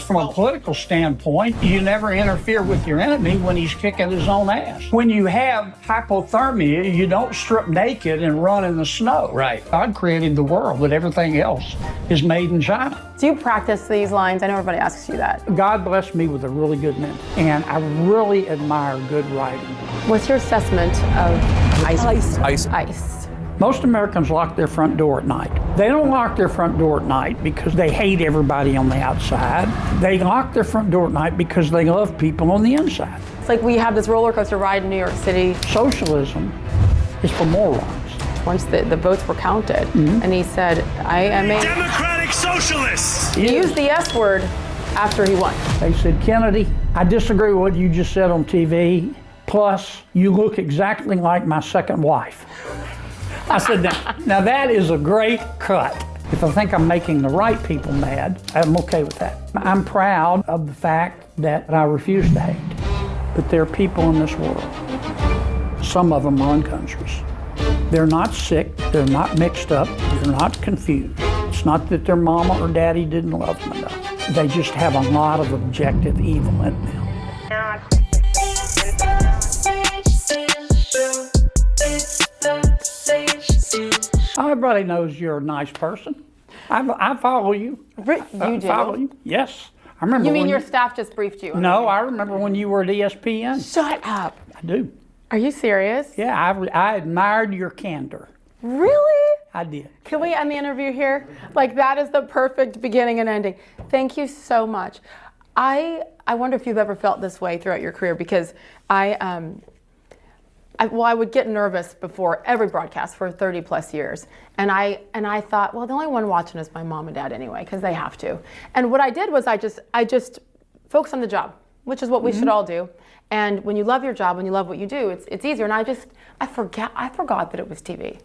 from a political standpoint, you never interfere with your enemy when he's kicking his own ass. When you have hypothermia, you don't strip naked and run in the snow. Right. God created the world, but everything else is made in China. Do you practice these lines? I know everybody asks you that. God blessed me with a really good mentor, and I really admire good writing. What's your assessment of ice? Most Americans lock their front door at night. They don't lock their front door at night because they hate everybody on the outside. They lock their front door at night because they love people on the inside. It's like we have this roller coaster ride in New York City. Socialism is for morons. Once the votes were counted, and he said, I am a Democratic Socialist. He used the S word after he won. They said, Kennedy, I disagree with what you just said on TV. Plus, you look exactly like my second wife. I said, now that is a great cut. If I think I'm making the right people mad, I'm okay with that. I'm proud of the fact that I refuse to hate. But there are people in this world. Some of them run countries. They're not sick, they're not mixed up, they're not confused. It's not that their mama or daddy didn't love them enough. They just have a lot of objective evil in them. Everybody knows you're a nice person. I follow you. You do? Follow you. Yes. I remember. You mean your staff just briefed you? No, I remember when you were at ESPN. Shut up. I do. Are you serious? Yeah, I admired your candor. Really? I did. Can we end the interview here? Like, that is the perfect beginning and ending. Thank you so much. I wonder if you've ever felt this way throughout your career, because I would get nervous before every broadcast for 30 plus years. And I thought, well, the only one watching is my mom and dad anyway, because they have to. And what I did was I just focused on the job, which is what we should all do. And when you love your job, when you love what you do, it's easier. And I forgot that it was TV.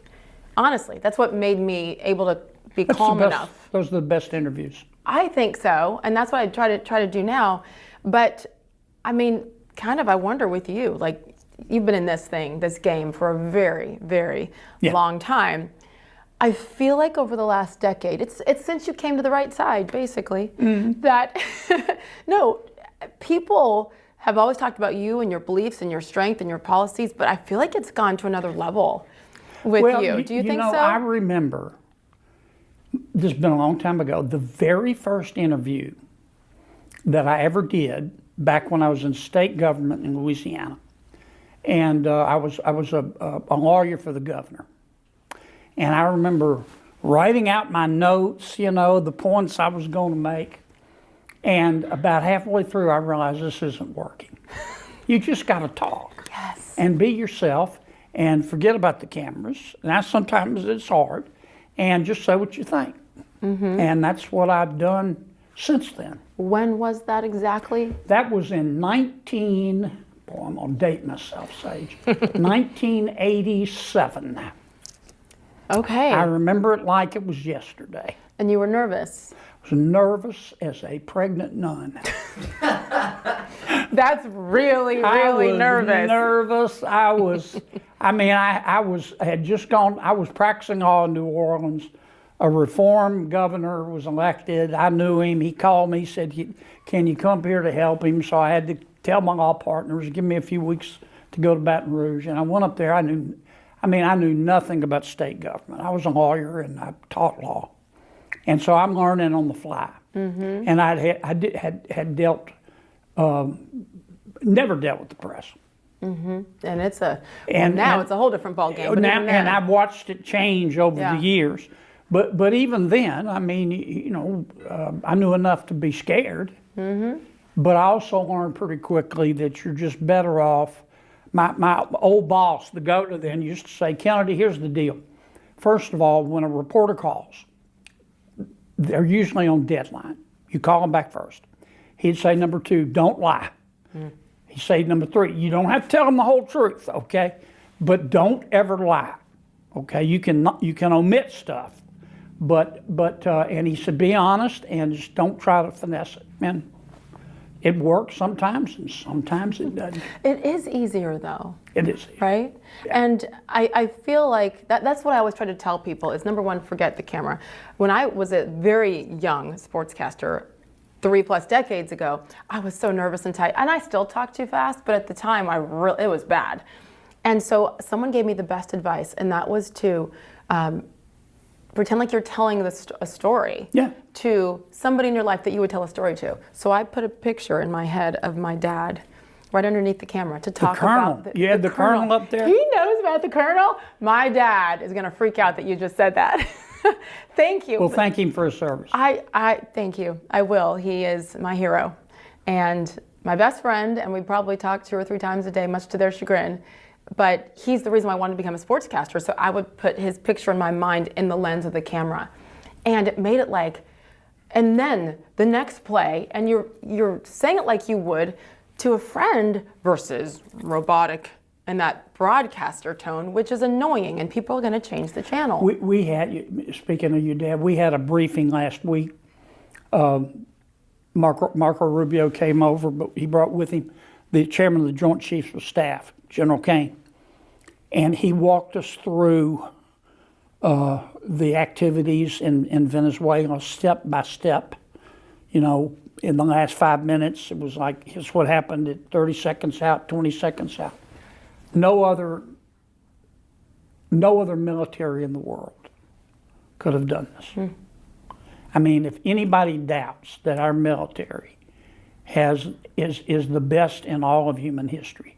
Honestly, that's what made me able to be calm enough. Those are the best interviews. I think so, and that's what I try to do now. But I mean, kind of, I wonder with you, like, you've been in this game for a very, very long time. I feel like over the last decade, it's since you came to the right side, basically, that no, people have always talked about you and your beliefs and your strength and your policies, but I feel like it's gone to another level with you. Do you think so? I remember, this has been a long time ago, the very first interview that I ever did back when I was in state government in Louisiana. And I was a lawyer for the governor. And I remember writing out my notes, the points I was going to make. And about halfway through, I realized this isn't working. You just got to talk. Yes. And be yourself and forget about the cameras. Now, sometimes it's hard. And just say what you think. And that's what I've done since then. When was that exactly? That was in I'm going to date myself, Sage. 1987. Okay. I remember it like it was yesterday. And you were nervous? I was nervous as a pregnant nun. That's really, really nervous. I was practicing law in New Orleans. A reform governor was elected. I knew him. He called me, said, can you come here to help him? So I had to tell my law partners, give me a few weeks to go to Baton Rouge. And I went up there. I knew nothing about state government. I was a lawyer and I taught law. And so I'm learning on the fly. And I had never dealt with the press. And it's now it's a whole different ballgame. And I've watched it change over the years. But even then, I knew enough to be scared. But I also learned pretty quickly that you're just better off. My old boss, the governor then, used to say, Kennedy, here's the deal. First of all, when a reporter calls, they're usually on deadline. You call them back first. He'd say, number two, don't lie. He'd say, number three, you don't have to tell them the whole truth, okay? But don't ever lie, okay? You can omit stuff. And he said, be honest and just don't try to finesse it. Man, it works sometimes and sometimes it doesn't. It is easier though. It is. Right? Yeah. And I feel like that's what I always try to tell people is, number one, forget the camera. When I was a very young sportscaster, 3+ decades ago, I was so nervous and tight, and I still talk too fast, but at the time it was bad. And so someone gave me the best advice, and that was to pretend like you're telling a story to somebody in your life that you would tell a story to. So I put a picture in my head of my dad right underneath the camera to talk about you had the colonel up there? He knows about the colonel. My dad is going to freak out that you just said that. Thank you. Well, thank him for his service. I thank you. I will. He is my hero and my best friend, and we probably talk 2 or 3 times a day, much to their chagrin. But he's the reason why I wanted to become a sportscaster. So I would put his picture in my mind in the lens of the camera. And it made it like, and then the next play, and you're saying it like you would to a friend versus robotic and that broadcaster tone, which is annoying, and people are going to change the channel. We had, speaking of your dad, we had a briefing last week. Marco Rubio came over, but he brought with him the chairman of the Joint Chiefs of Staff, General Kane. And he walked us through the activities in Venezuela step by step. You know, in the last 5 minutes, it was like, here's what happened at 30 seconds out, 20 seconds out. No other military in the world could have done this. I mean, if anybody doubts that our military is the best in all of human history,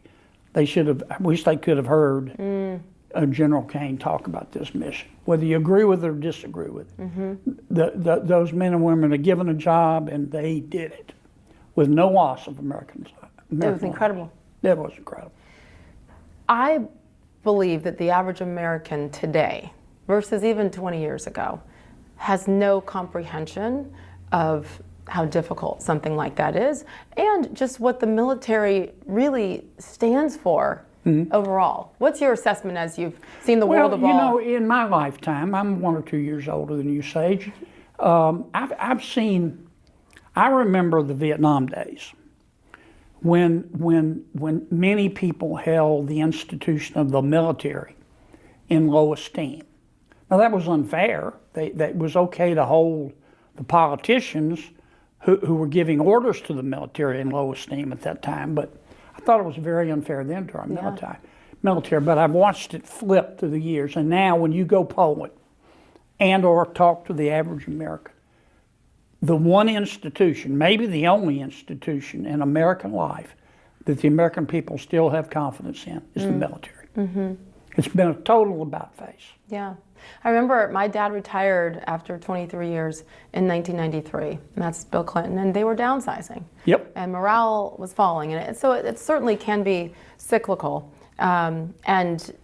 they should have. I wish they could have heard General Kane talk about this mission. Whether you agree with it or disagree with it, those men and women are given a job, and they did it with no loss of American life. It was incredible. It was incredible. I believe that the average American today, versus even 20 years ago, has no comprehension of how difficult something like that is, and just what the military really stands for overall. What's your assessment as you've seen the world evolve? Well, you know, in my lifetime, I'm 1 or 2 years older than you, Sage. I remember the Vietnam days when many people held the institution of the military in low esteem. Now, that was unfair. It was okay to hold the politicians who were giving orders to the military in low esteem at that time, but I thought it was very unfair then to our military. But I've watched it flip through the years, and now when you go poll it and or talk to the average American, the one institution, maybe the only institution in American life that the American people still have confidence in is the military. It's been a total about-face. Yeah. I remember my dad retired after 23 years in 1993, and that's Bill Clinton, and they were downsizing. Yep. And morale was falling, and so it certainly can be cyclical, and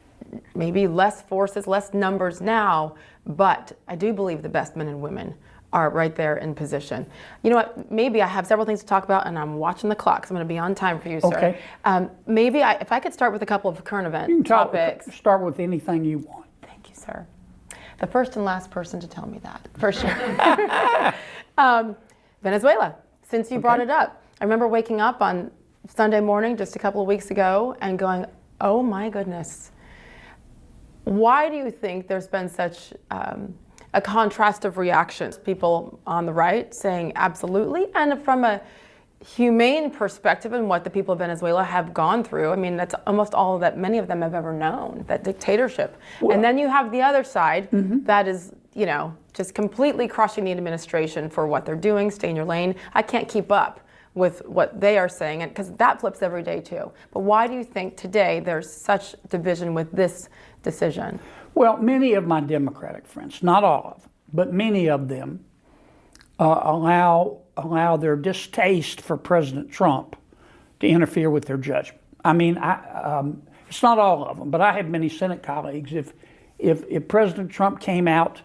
maybe less forces, less numbers now, but I do believe the best men and women are right there in position. You know what, maybe I have several things to talk about, and I'm watching the clock, so I'm going to be on time for you, sir. Okay. Maybe if I could start with a couple of current event topics. Start with anything you want. Thank you, sir. The first and last person to tell me that, for sure. Venezuela, since you brought it up. I remember waking up on Sunday morning just a couple of weeks ago and going, oh my goodness. Why do you think there's been such a contrast of reactions? People on the right saying absolutely, and from a humane perspective and what the people of Venezuela have gone through. I mean, that's almost all that many of them have ever known, that dictatorship. Well, and then you have the other side that is, you know, just completely crushing the administration for what they're doing, stay in your lane. I can't keep up with what they are saying, because that flips every day too. But why do you think today there's such division with this decision? Well, many of my Democratic friends, not all of them, but many of them allow their distaste for President Trump to interfere with their judgment. I mean, it's not all of them, but I have many Senate colleagues. If President Trump came out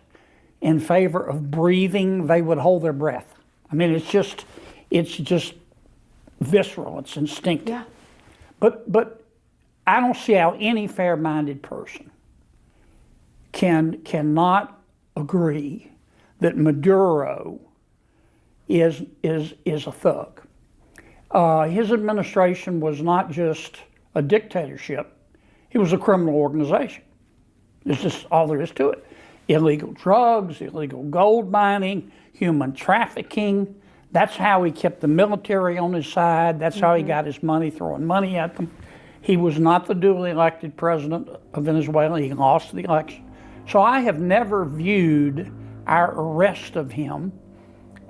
in favor of breathing, they would hold their breath. I mean, it's just visceral. It's instinctive. Yeah. But I don't see how any fair-minded person cannot agree that Maduro is a thug. His administration was not just a dictatorship; it was a criminal organization. It's just all there is to it. Illegal drugs, illegal gold mining, human trafficking. That's how he kept the military on his side. That's how he got his money, throwing money at them. He was not the duly elected president of Venezuela. He lost the election. So I have never viewed our arrest of him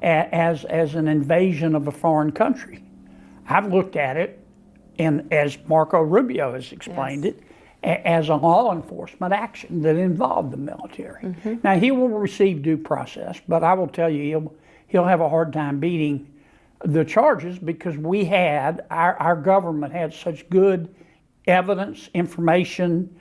as an invasion of a foreign country. I've looked at it, and as Marco Rubio has explained it, as a law enforcement action that involved the military. Now, he will receive due process, but I will tell you, he'll have a hard time beating the charges because our government had such good evidence, information,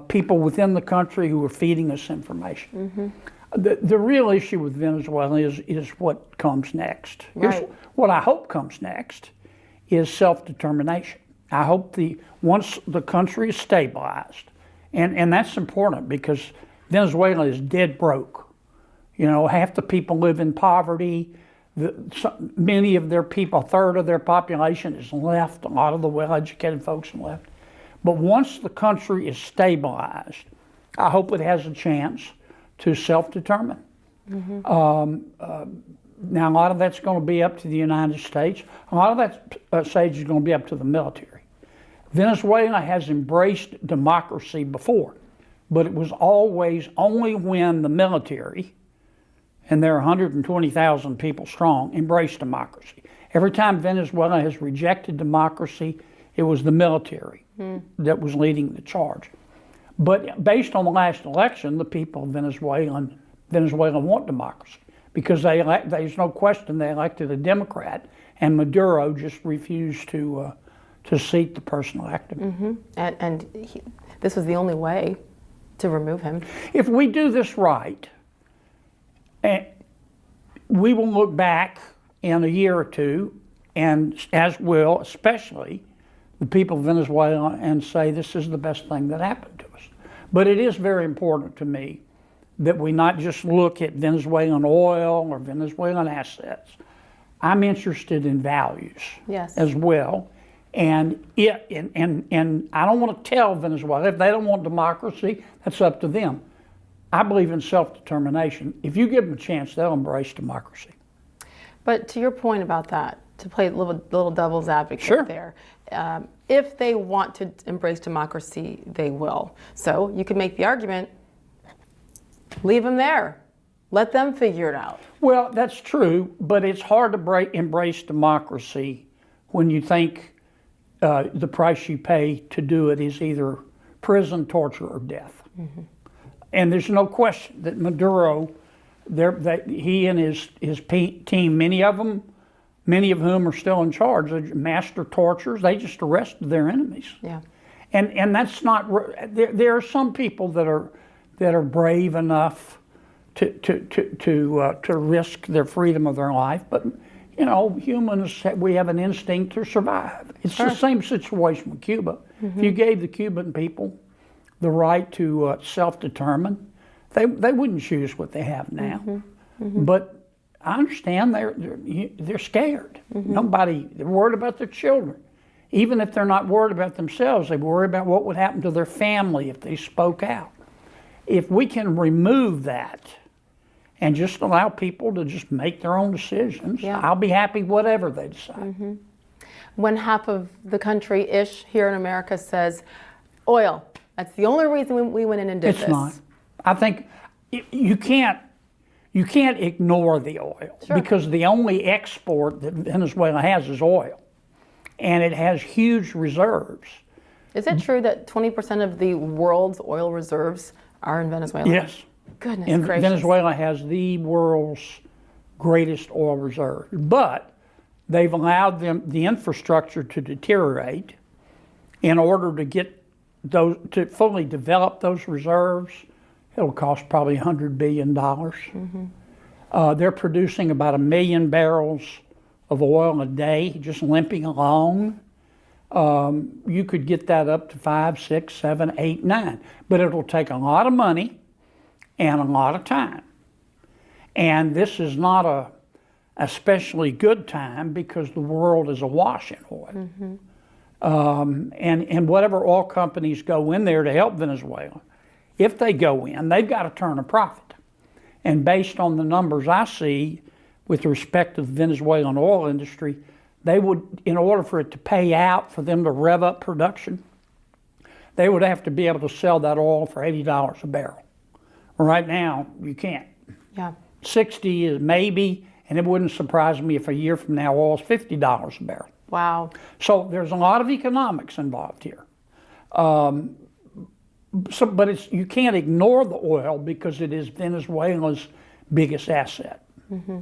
people within the country who were feeding us information. The real issue with Venezuela is what comes next. Right. What I hope comes next is self-determination. I hope once the country is stabilized, and that's important because Venezuela is dead broke. You know, half the people live in poverty. Many of their people, a third of their population is left. A lot of the well-educated folks are left. But once the country is stabilized, I hope it has a chance to self-determine. Now, a lot of that's going to be up to the United States. A lot of that, Sage, is going to be up to the military. Venezuela has embraced democracy before, but it was always only when the military, and there are 120,000 people strong, embraced democracy. Every time Venezuela has rejected democracy, it was the military that was leading the charge. But based on the last election, the people of Venezuela want democracy because there's no question they elected a Democrat, and Maduro just refused to seat the person elected. This was the only way to remove him. If we do this right, we will look back in a year or two, and as will especially the people of Venezuela, and say this is the best thing that happened to us. But it is very important to me that we not just look at Venezuelan oil or Venezuelan assets. I'm interested in values as well. And I don't want to tell Venezuela, if they don't want democracy, that's up to them. I believe in self-determination. If you give them a chance, they'll embrace democracy. But to your point about that, to play a little devil's advocate there, if they want to embrace democracy, they will. So you can make the argument, leave them there. Let them figure it out. Well, that's true, but it's hard to embrace democracy when you think the price you pay to do it is either prison, torture, or death. And there's no question that Maduro, he and his team, many of whom are still in charge, master torturers, they just arrested their enemies. And that's not, there are some people that are brave enough to risk their freedom of their life, but you know, humans, we have an instinct to survive. It's the same situation with Cuba. If you gave the Cuban people the right to self-determine, they wouldn't choose what they have now. But I understand they're scared. They're worried about their children. Even if they're not worried about themselves, they worry about what would happen to their family if they spoke out. If we can remove that and just allow people to just make their own decisions, I'll be happy whatever they decide. When half of the country-ish here in America says, oil, that's the only reason we went in and did this. It's not. I think you can't ignore the oil because the only export that Venezuela has is oil, and it has huge reserves. Is it true that 20% of the world's oil reserves are in Venezuela? Yes. Goodness and gracious. Venezuela has the world's greatest oil reserve, but they've allowed the infrastructure to deteriorate in order to get to fully develop those reserves. It'll cost probably $100 billion. They're producing about 1 million barrels of oil a day, just limping along. You could get that up to 5, 6, 7, 8, 9, but it'll take a lot of money and a lot of time. And this is not a especially good time because the world is awash in oil. And whatever oil companies go in there to help Venezuela, if they go in, they've got to turn a profit. And based on the numbers I see, with respect to the Venezuelan oil industry, they would, in order for it to pay out for them to rev up production, they would have to be able to sell that oil for $80 a barrel. Right now, you can't. Yeah. 60 is maybe, and it wouldn't surprise me if a year from now oil's $50 a barrel. Wow. So there's a lot of economics involved here. But you can't ignore the oil because it is Venezuela's biggest asset. Mm-hmm.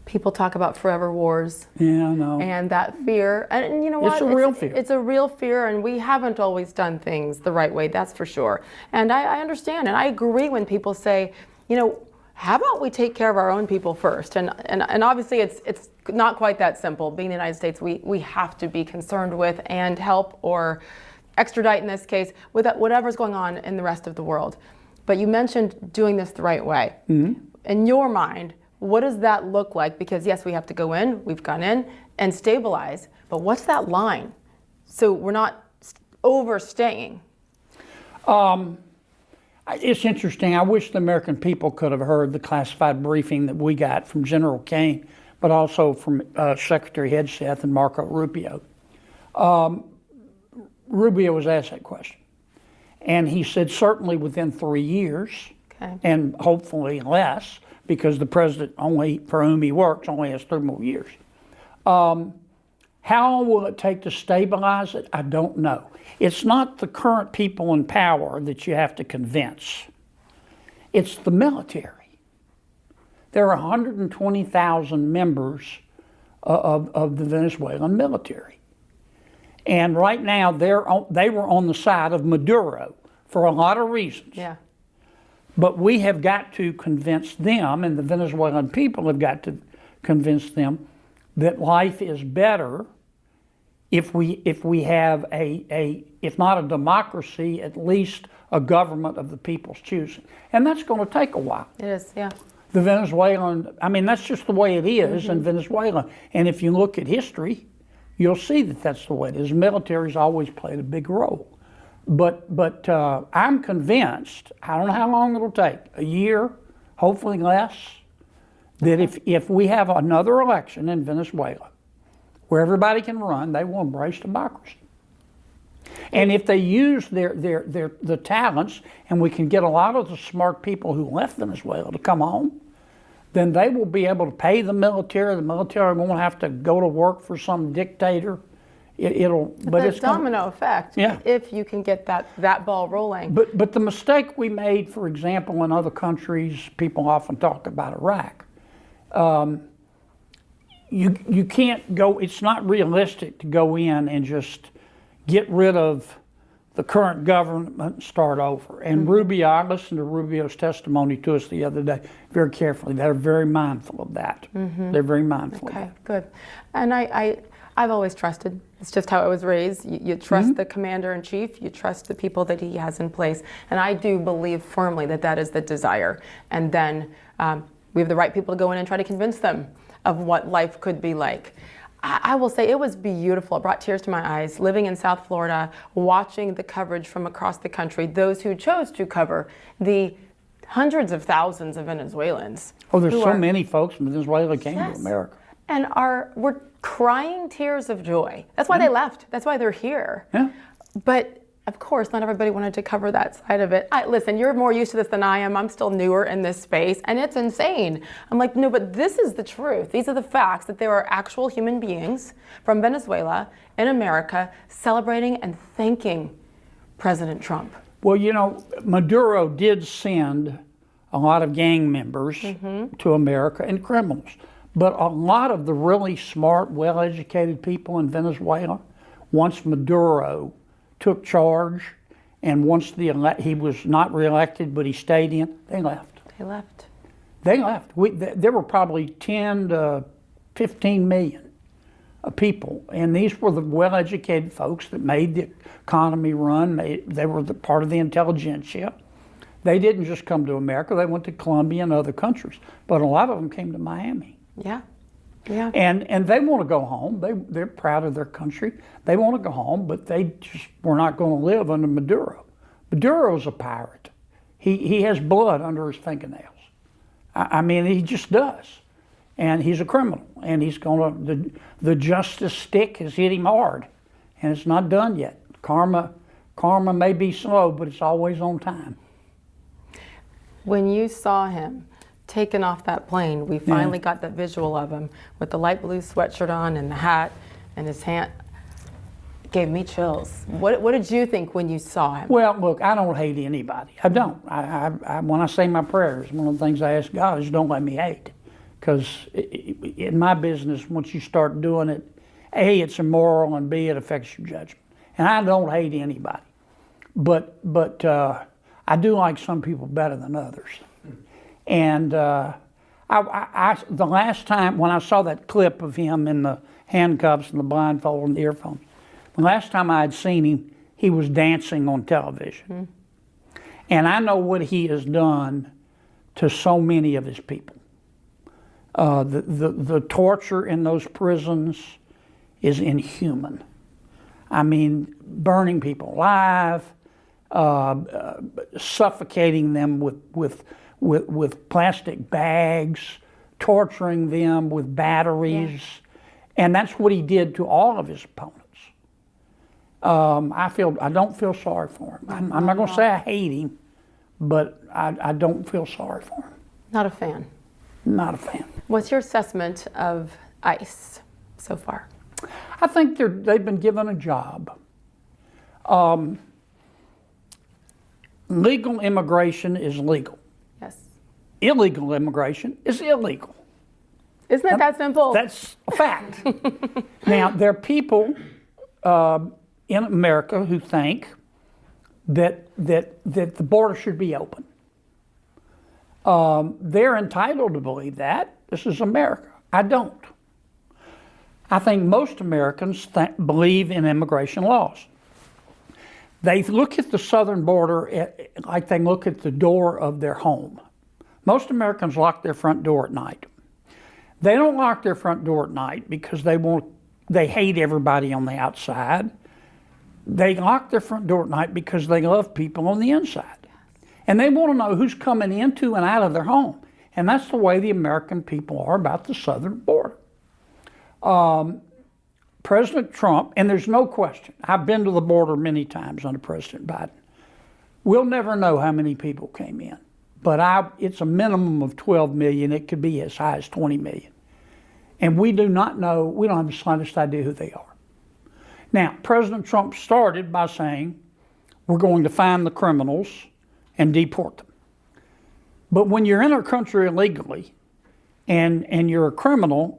People talk about forever wars. Yeah, I know. And that fear. And you know what? It's a real fear. It's a real fear, and we haven't always done things the right way, that's for sure. And I understand, and I agree when people say, you know, how about we take care of our own people first? And obviously it's not quite that simple. Being in the United States, we have to be concerned with and help or extradite in this case with whatever's going on in the rest of the world. But you mentioned doing this the right way. Mm-hmm. In your mind, what does that look like? Because yes, we have to go in, we've gone in and stabilize, but what's that line? So we're not overstaying. It's interesting. I wish the American people could have heard the classified briefing that we got from General Kane, but also from Secretary Hegseth and Marco Rubio. Rubio was asked that question. And he said certainly within 3 years, okay, and hopefully less, because the president only, for whom he works, only has 3 more years. How long will it take to stabilize it? I don't know. It's not the current people in power that you have to convince. It's the military. There are 120,000 members of the Venezuelan military. And right now, they were on the side of Maduro for a lot of reasons. Yeah. But we have got to convince them, and the Venezuelan people have got to convince them that life is better if we have if not a democracy, at least a government of the people's choosing. And that's going to take a while. It is, yeah. The Venezuelan, I mean, that's just the way it is in Venezuela. And if you look at history, you'll see that that's the way it is. The military's always played a big role. But I'm convinced, I don't know how long it'll take, a year, hopefully less, that if we have another election in Venezuela where everybody can run, they will embrace democracy. And if they use the talents, and we can get a lot of the smart people who left Venezuela to come home, then they will be able to pay the military. The military won't have to go to work for some dictator. But it's domino effect. Yeah. If you can get that ball rolling. But the mistake we made, for example, in other countries, people often talk about Iraq. You can't go. It's not realistic to go in and just get rid of the current government and start over. And Rubio, I listened to Rubio's testimony to us the other day very carefully. They're very mindful of that. They're very mindful of that. Okay, good. And I've always trusted. It's just how I was raised. You trust the commander-in-chief. You trust the people that he has in place. And I do believe firmly that that is the desire. And then we have the right people to go in and try to convince them of what life could be like. I will say it was beautiful. It brought tears to my eyes living in South Florida, watching the coverage from across the country, those who chose to cover the hundreds of thousands of Venezuelans. Oh, there's so many folks from Venezuela came to America. And were crying tears of joy. That's why they left. That's why they're here. Yeah. But of course, not everybody wanted to cover that side of it. Listen, you're more used to this than I am. I'm still newer in this space, and it's insane. I'm like, no, but this is the truth. These are the facts, that there are actual human beings from Venezuela in America celebrating and thanking President Trump. Well, you know, Maduro did send a lot of gang members to America and criminals. But a lot of the really smart, well-educated people in Venezuela, once Maduro took charge, and once he was not reelected, but he stayed in, they left. They left. They left. There were probably 10 to 15 million people, and these were the well-educated folks that made the economy run. They were part of the intelligentsia. They didn't just come to America. They went to Colombia and other countries, but a lot of them came to Miami. Yeah. Yeah. And they want to go home. They're proud of their country. They want to go home, but they just were not going to live under Maduro. Maduro's a pirate. He has blood under his fingernails. I mean, he just does. And he's a criminal, and he's the justice stick has hit him hard, and it's not done yet. Karma may be slow, but it's always on time. When you saw him taken off that plane, we finally got that visual of him with the light blue sweatshirt on and the hat and his hand. Gave me chills. What did you think when you saw him? Well, look, I don't hate anybody. I don't. When I say my prayers, one of the things I ask God is don't let me hate. Because in my business, once you start doing it, A, it's immoral, and B, it affects your judgment. And I don't hate anybody. But I do like some people better than others. And the last time when I saw that clip of him in the handcuffs and the blindfold and the earphones, the last time I had seen him, he was dancing on television. And I know what he has done to so many of his people. The torture in those prisons is inhuman. I mean, burning people alive, suffocating them with plastic bags, torturing them with batteries. And that's what he did to all of his opponents. I don't feel sorry for him. I'm not going to say I hate him, but I don't feel sorry for him. Not a fan. Not a fan. What's your assessment of ICE so far? I think they've been given a job. Legal immigration is legal. Yes. Illegal immigration is illegal. Isn't it that simple? That's a fact. Now, there are people in America who think that the border should be open. They're entitled to believe that. This is America. I don't. I think most Americans believe in immigration laws. They look at the southern border like they look at the door of their home. Most Americans lock their front door at night. They don't lock their front door at night because they hate everybody on the outside. They lock their front door at night because they love people on the inside. And they want to know who's coming into and out of their home. And that's the way the American people are about the southern border. President Trump, and there's no question, I've been to the border many times under President Biden. We'll never know how many people came in, but it's a minimum of 12 million. It could be as high as 20 million. And we do not know, we don't have the slightest idea who they are. Now, President Trump started by saying, we're going to find the criminals and deport them. But when you're in our country illegally and you're a criminal,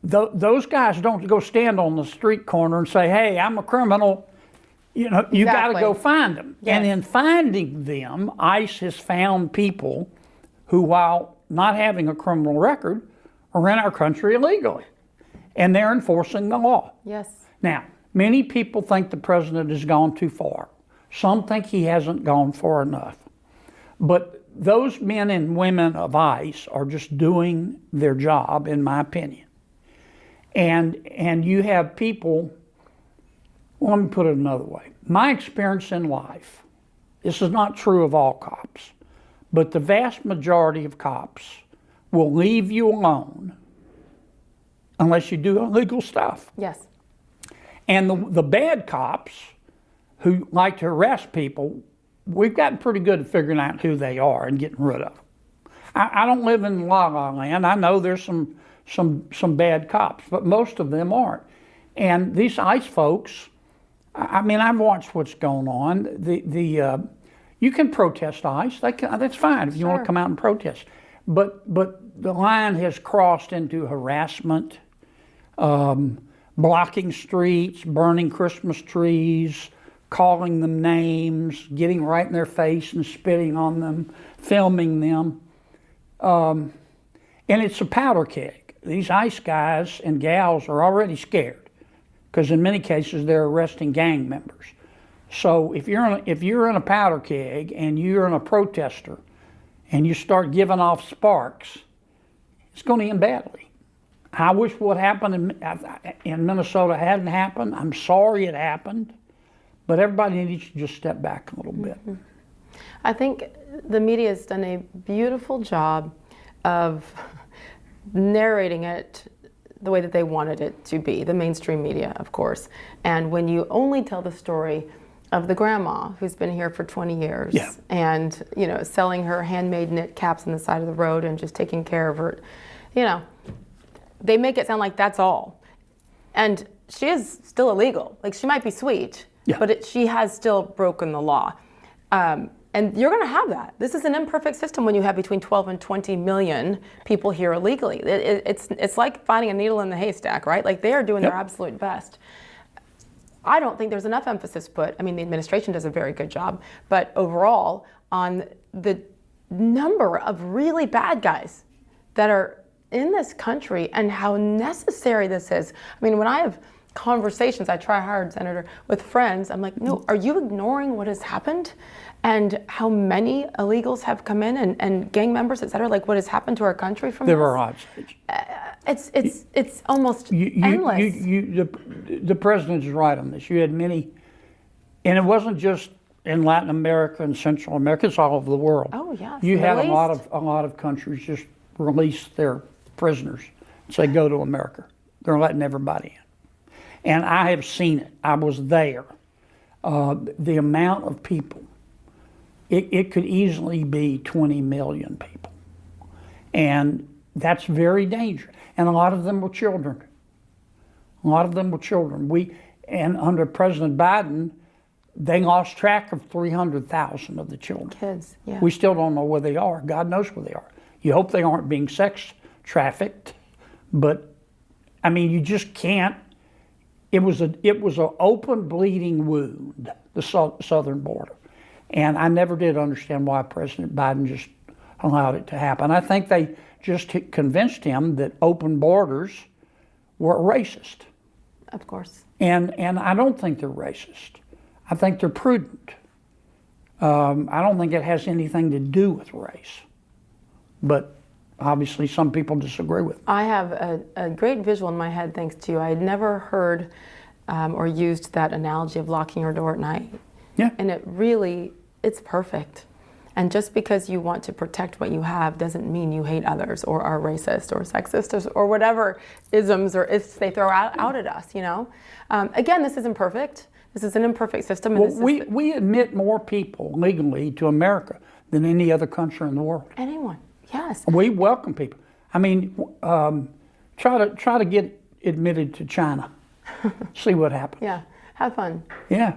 those guys don't go stand on the street corner and say, hey, I'm a criminal. You know, you got to go find them. Yes. And in finding them, ICE has found people who, while not having a criminal record, are in our country illegally. And they're enforcing the law. Yes. Now, many people think the president has gone too far. Some think he hasn't gone far enough. But those men and women of ICE are just doing their job, in my opinion. And you have people, well, let me put it another way. My experience in life, this is not true of all cops, but the vast majority of cops will leave you alone unless you do illegal stuff. Yes. And the bad cops who like to arrest people, we've gotten pretty good at figuring out who they are and getting rid of them. I don't live in La La Land. I know there's some bad cops, but most of them aren't. And these ICE folks, I mean, I've watched what's going on. You can protest ICE. That's fine if you want to come out and protest. But the line has crossed into harassment, blocking streets, burning Christmas trees, calling them names, getting right in their face and spitting on them, filming them. And it's a powder keg. These ICE guys and gals are already scared because in many cases they're arresting gang members. So if you're in a powder keg and you're a protester and you start giving off sparks, it's going to end badly. I wish what happened in Minnesota hadn't happened. I'm sorry it happened, but everybody needs to just step back a little bit. I think the media has done a beautiful job of narrating it the way that they wanted it to be, the mainstream media, of course. And when you only tell the story of the grandma who's been here for 20 years Yeah. and, selling her handmade knit caps on the side of the road and just taking care of her, they make it sound like that's all. And she is still illegal. Like, she might be sweet, Yeah. but she has still broken the law. And you're going to have that. This is an imperfect system when you have between 12 and 20 million people here illegally. It's like finding a needle in the haystack, right? Like, they are doing Yep. their absolute best. I don't think there's enough emphasis put. I mean, the administration does a very good job, but overall, on the number of really bad guys that are in this country and how necessary this is. I mean, when I have conversations, I try hard, Senator, with friends, I'm like, no, are you ignoring what has happened? And how many illegals have come in and gang members, et cetera, like what has happened to our country from There this? are odds. It's almost endless. The president is right on this. You had many, and it wasn't just in Latin America and Central America, it's all over the world. Oh, yes. You had Middle a lot of countries just release their prisoners and say, go to America. They're letting everybody in. And I have seen it. I was there. The amount of people, it could easily be 20 million people. And that's very dangerous. And a lot of them were children. A lot of them were children. And under President Biden, they lost track of 300,000 of the children. Kids, yeah. We still don't know where they are. God knows where they are. You hope they aren't being sex trafficked, but I mean, you just can't. It was an open bleeding wound, the southern border, and I never did understand why President Biden just allowed it to happen. I think they just convinced him that open borders were racist. Of course. And I don't think they're racist. I think they're prudent. I don't think it has anything to do with race. But obviously some people disagree with it. I have a great visual in my head thanks to you. I had never heard or used that analogy of locking your door at night. Yeah. And it's perfect. And just because you want to protect what you have doesn't mean you hate others or are racist or sexist or whatever isms or ifs they throw out at us, Again, this isn't perfect. This is an imperfect system. And Well, we admit more people legally to America than any other country in the world. anyone, yes. We welcome people. I mean, try to get admitted to China. See what happens. Yeah, have fun. Yeah,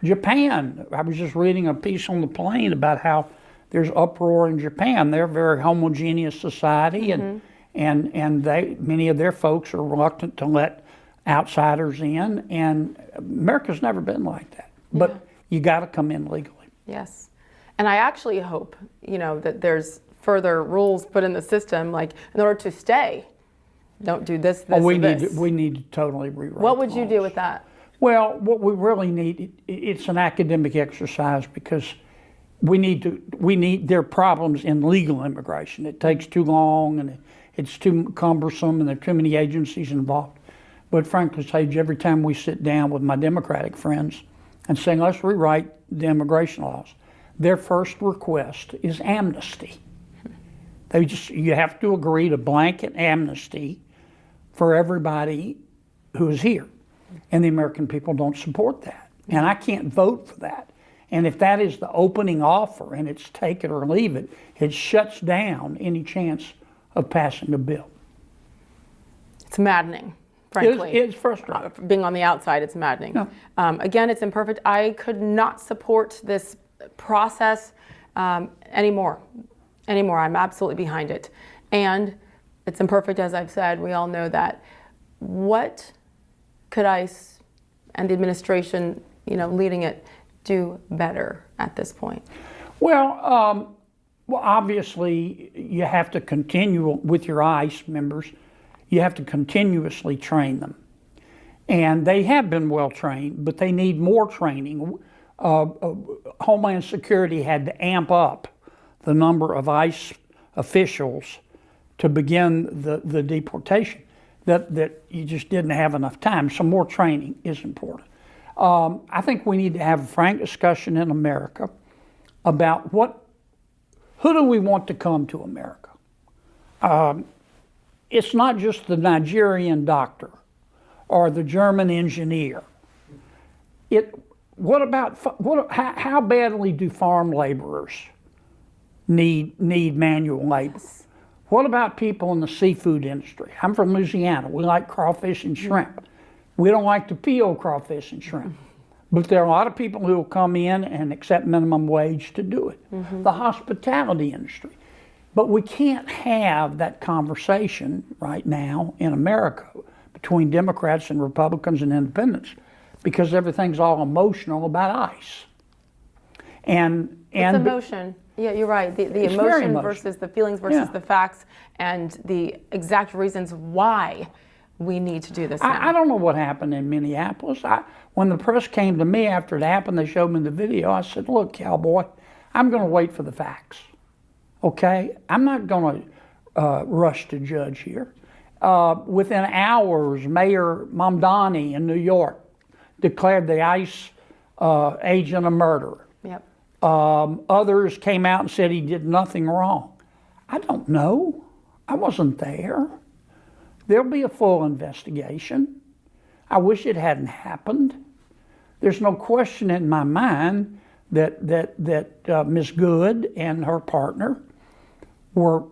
Japan. I was just reading a piece on the plane about how there's uproar in Japan. They're a very homogeneous society, and many of their folks are reluctant to let outsiders in. And America's never been like that. But you got to come in legally. Yes. And I actually hope, that there's further rules put in the system, like in order to stay, don't do this, this, we or this. need to totally rewrite. What would the you laws. do with that? Well, what we really need, it's an academic exercise because there are problems in legal immigration. It takes too long and it's too cumbersome and there are too many agencies involved. But frankly, Sage, every time we sit down with my Democratic friends and say, let's rewrite the immigration laws, their first request is amnesty. You have to agree to blanket amnesty for everybody who is here. And the American people don't support that. And I can't vote for that. And if that is the opening offer and it's take it or leave it, it shuts down any chance of passing a bill. It's maddening, frankly. It's frustrating. Being on the outside, it's maddening. No. Again, it's imperfect. I could not support this process anymore. I'm absolutely behind it. And it's imperfect, as I've said. We all know that. What could ICE and the administration, leading it, do better at this point? Well, obviously, you have to continue with your ICE members. You have to continuously train them. And they have been well trained, but they need more training. Homeland Security had to amp up the number of ICE officials to begin the deportation, that you just didn't have enough time. So more training is important. I think we need to have a frank discussion in America about who do we want to come to America? It's not just the Nigerian doctor or the German engineer. How badly do farm laborers need manual labor? What about people in the seafood industry? I'm from Louisiana. We like crawfish and shrimp. We don't like to peel crawfish and shrimp. But there are a lot of people who will come in and accept minimum wage to do it. The hospitality industry. But we can't have that conversation right now in America between Democrats and Republicans and independents because everything's all emotional about ICE. And it's emotion. Yeah, you're right. The emotion versus the feelings versus the facts and the exact reasons why we need to do this now. I don't know what happened in Minneapolis. When the press came to me after it happened, they showed me the video. I said, look, cowboy, I'm going to wait for the facts. Okay? I'm not going to rush to judge here. Within hours, Mayor Mamdani in New York declared the ICE agent a murderer. Yep. Others came out and said he did nothing wrong. I don't know. I wasn't there. There'll be a full investigation. I wish it hadn't happened. There's no question in my mind that Ms. Good and her partner were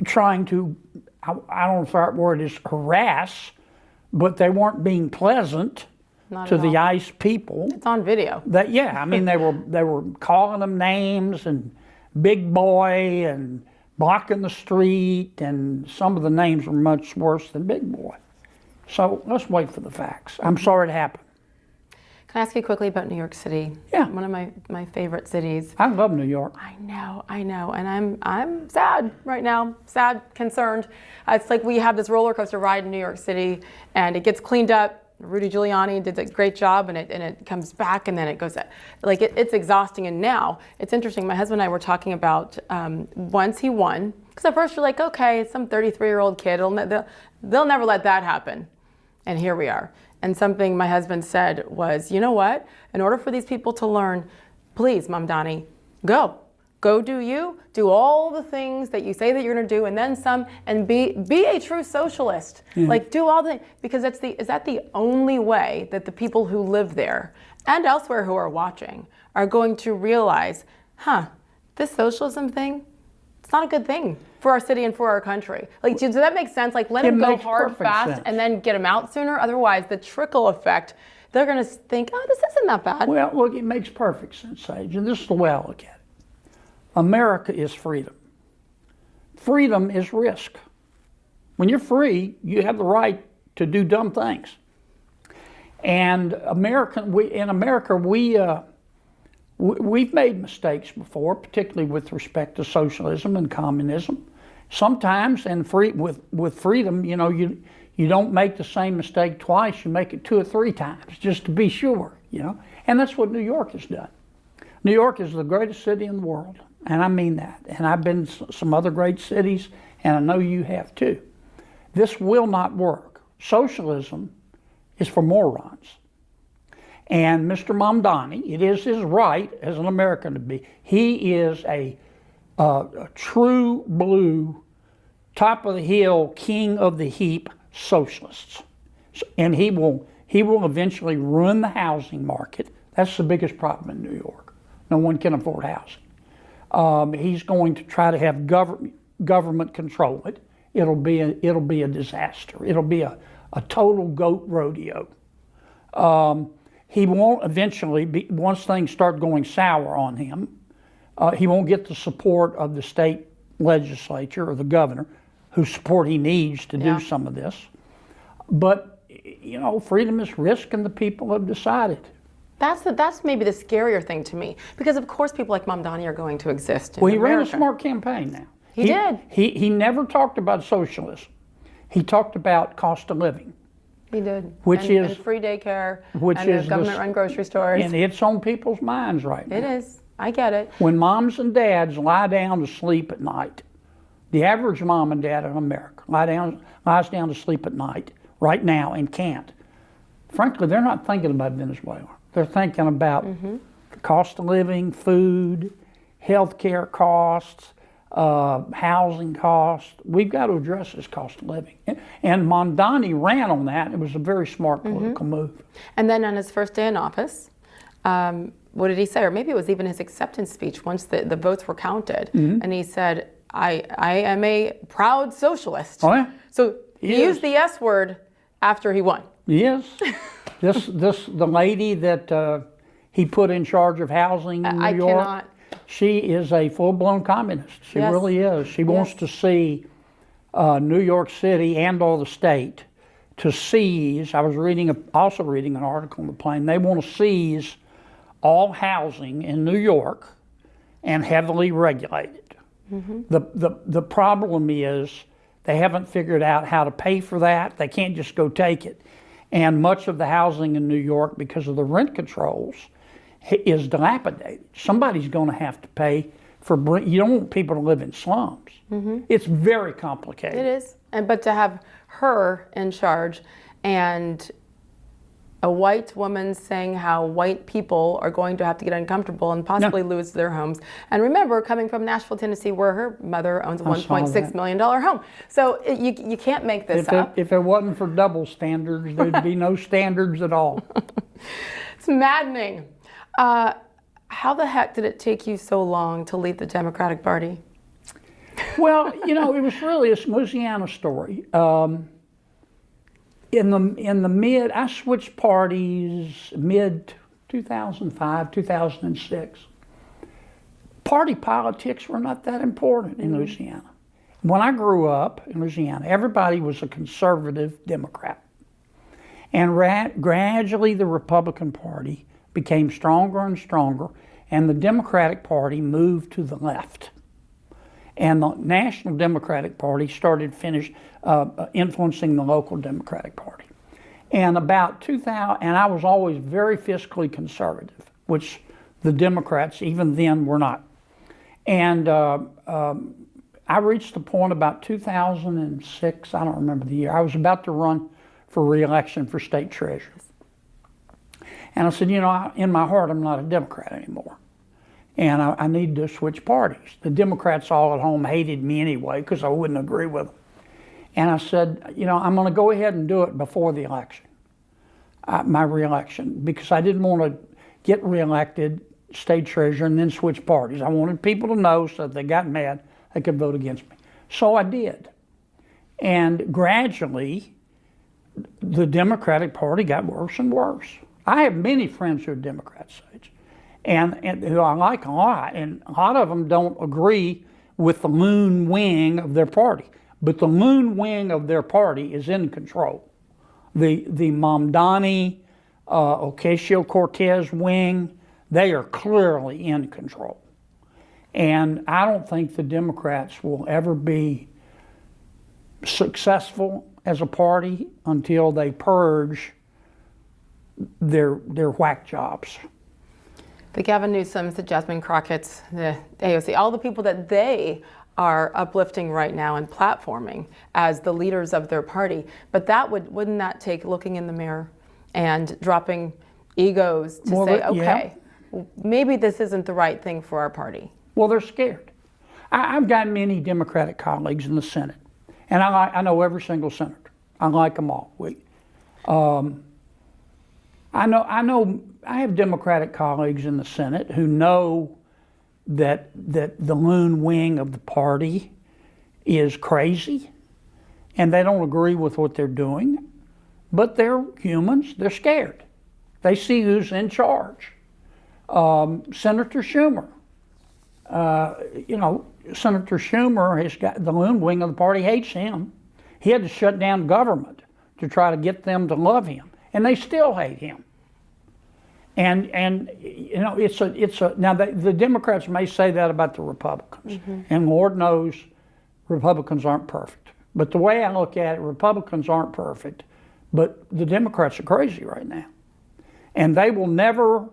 trying to, I don't know if the right word is harass, but they weren't being pleasant to the ICE people. It's on video. I mean they were calling them names and big boy and blocking the street, and some of the names were much worse than big boy. So let's wait for the facts. I'm sorry it happened. Can I ask you quickly about New York City? Yeah. One of my favorite cities. I love New York. I know, and I'm sad right now, sad, concerned. It's like we have this roller coaster ride in New York City, and it gets cleaned up. Rudy Giuliani did a great job, and it comes back, and then it goes, like it's exhausting. And now it's interesting. My husband and I were talking about once he won, because at first you're like, okay, it's some 33-year-old kid. They'll never let that happen, and here we are. And something my husband said was, you know what? In order for these people to learn, please, Mamdani, go do you, do all the things that you say that you're going to do, and then some, and be a true socialist. Like do all the, because is that the only way that the people who live there and elsewhere who are watching are going to realize, this socialism thing, it's not a good thing for our city and for our country. Like, does that make sense? Like, let them go hard, fast, and then get them out sooner. Otherwise, the trickle effect, they're going to think, oh, this isn't that bad. Well, look, it makes perfect sense, Sage, and this is the way I look at it. America is freedom. Freedom is risk. When you're free, you have the right to do dumb things. And in America, we've made mistakes before, particularly with respect to socialism and communism. Sometimes, with freedom, you don't make the same mistake twice. You make it 2 or 3 times, just to be sure. And that's what New York has done. New York is the greatest city in the world, and I mean that. And I've been to some other great cities, and I know you have too. This will not work. Socialism is for morons. And Mr. Mamdani, it is his right as an American to be. He is a true blue, top of the hill, king of the heap socialist. And he will eventually ruin the housing market. That's the biggest problem in New York. No one can afford housing. He's going to try to have government control it. It'll be a disaster. It'll be a total goat rodeo. He won't eventually, once things start going sour on him, he won't get the support of the state legislature or the governor, whose support he needs to do some of this. But, freedom is risk, and the people have decided. That's maybe the scarier thing to me, because of course people like Mamdani are going to exist in Well, he America. ran a smart campaign now. He did. He never talked about socialism. He talked about cost of living. He did. And free daycare, which and is the government-run grocery stores. And it's on people's minds right now. It is. I get it. When moms and dads lie down to sleep at night, the average mom and dad in America lies down to sleep at night right now and can't. Frankly, they're not thinking about Venezuela. They're thinking about the cost of living, food, healthcare costs, housing costs. We've got to address this cost of living. And Mondani ran on that. It was a very smart political move. And then on his first day in office, what did he say? Or maybe it was even his acceptance speech once the votes were counted. And he said, I am a proud socialist. Oh, yeah. So he used the S word after he won. Yes. The lady that he put in charge of housing in New York, cannot. she is a full-blown communist. She Yes. really is. She wants to see New York City and all the state to seize. I was also reading an article on the plane. They want to seize all housing in New York and heavily regulate it. The problem is they haven't figured out how to pay for that. They can't just go take it. And much of the housing in New York, because of the rent controls, is dilapidated. Somebody's going to have to pay for. You don't want people to live in slums. It's very complicated. It is. But to have her in charge and a white woman saying how white people are going to have to get uncomfortable and possibly lose their homes. And remember, coming from Nashville, Tennessee, where her mother owns a $1.6 million home. So you can't make this up. If it wasn't for double standards, there'd be no standards at all. It's maddening. How the heck did it take you so long to leave the Democratic Party? Well, it was really a Louisiana story. In the mid, I switched parties mid 2005, 2006. Party politics were not that important in Louisiana. When I grew up in Louisiana, everybody was a conservative Democrat. And gradually the Republican Party became stronger and stronger, and the Democratic Party moved to the left. And the National Democratic Party started influencing the local Democratic Party. And about 2000, and I was always very fiscally conservative, which the Democrats even then were not. And I reached the point about 2006, I don't remember the year, I was about to run for re-election for state treasurer. And I said, in my heart, I'm not a Democrat anymore. And I need to switch parties. The Democrats all at home hated me anyway because I wouldn't agree with them. And I said, I'm going to go ahead and do it before the election, my re-election, because I didn't want to get re-elected state treasurer and then switch parties. I wanted people to know so if they got mad, they could vote against me. So I did. And gradually, the Democratic Party got worse and worse. I have many friends who are Democrats, Sage, and who I like a lot, and a lot of them don't agree with the loon wing of their party. But the loon wing of their party is in control. The Mamdani, Ocasio-Cortez wing, they are clearly in control. And I don't think the Democrats will ever be successful as a party until they purge their whack jobs. The Gavin Newsoms, the Jasmine Crockett's, the AOC, all the people that they are uplifting right now and platforming as the leaders of their party. But wouldn't that take looking in the mirror and dropping egos to say, okay, maybe this isn't the right thing for our party? Well, they're scared. I've got many Democratic colleagues in the Senate, and I know every single senator. I like them all. I have Democratic colleagues in the Senate who know that the loon wing of the party is crazy, and they don't agree with what they're doing, but they're humans. They're scared. They see who's in charge. Senator Schumer. Senator Schumer has got the loon wing of the party hates him. He had to shut down government to try to get them to love him, and they still hate him. And it's a now the Democrats may say that about the Republicans, and Lord knows Republicans aren't perfect. But the way I look at it, Republicans aren't perfect, but the Democrats are crazy right now, and they will never.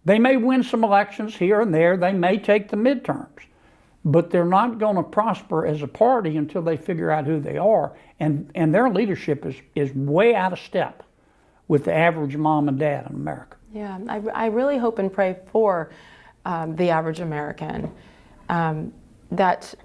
They may win some elections here and there. They may take the midterms, but they're not going to prosper as a party until they figure out who they are, and their leadership is way out of step with the average mom and dad in America. Yeah, I really hope and pray for the average American that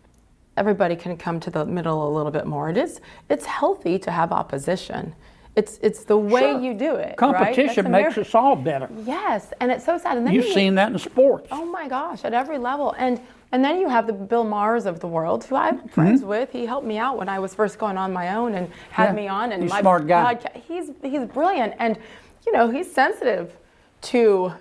everybody can come to the middle a little bit more. It's healthy to have opposition. It's the way Sure. you do it. Competition right? makes us all better. Yes, and it's so sad. And then You've seen that in sports. Oh my gosh, at every level. And then you have the Bill Maher's of the world, who I'm friends with. He helped me out when I was first going on my own and had me on. And He's my a smart guy. He's brilliant, and he's sensitive to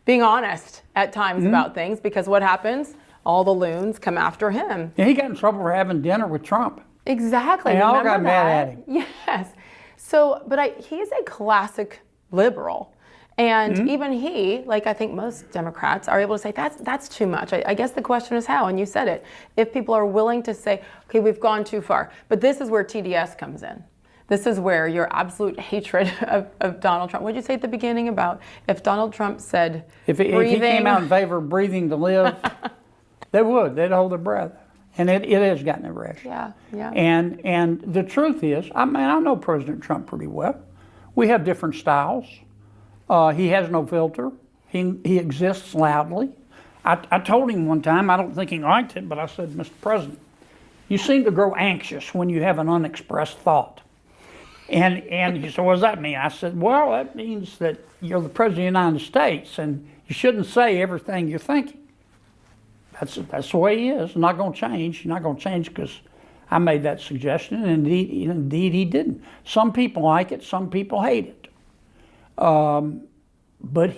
being honest at times about things, because what happens? All the loons come after him. And he got in trouble for having dinner with Trump. Exactly. They all Remember got mad that? at him. Yes. So, but he's a classic liberal. And even he, like I think most Democrats, are able to say that's too much. I guess the question is how, and you said it. If people are willing to say, okay, we've gone too far. But this is where TDS comes in. This is where your absolute hatred of Donald Trump. What did you say at the beginning about if Donald Trump said If he came out in favor of breathing to live, they would. They'd hold their breath. And it has gotten irrational. Yeah. And the truth is, I know President Trump pretty well. We have different styles. He has no filter. He exists loudly. I told him one time, I don't think he liked it, but I said, Mr. President, you seem to grow anxious when you have an unexpressed thought. And he said, what does that mean? I said, well, that means that you're the President of the United States and you shouldn't say everything you're thinking. That's the way he is. Not going to change. Not going to change because I made that suggestion, and indeed he didn't. Some people like it. Some people hate it. But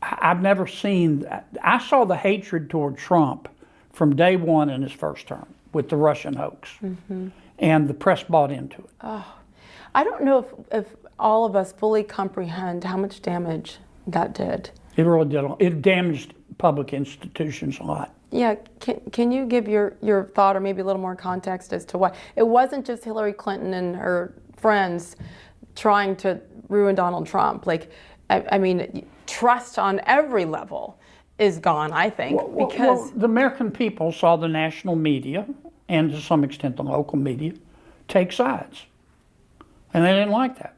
I've never seen. I saw the hatred toward Trump from day one in his first term with the Russian hoax, and the press bought into it. I don't know if all of us fully comprehend how much damage that did. It really did. It damaged public institutions a lot. Yeah, can you give your thought or maybe a little more context as to why? It wasn't just Hillary Clinton and her friends trying to ruin Donald Trump. Like, I mean, trust on every level is gone, I think, because... the American people saw the national media, and to some extent the local media, take sides. And they didn't like that.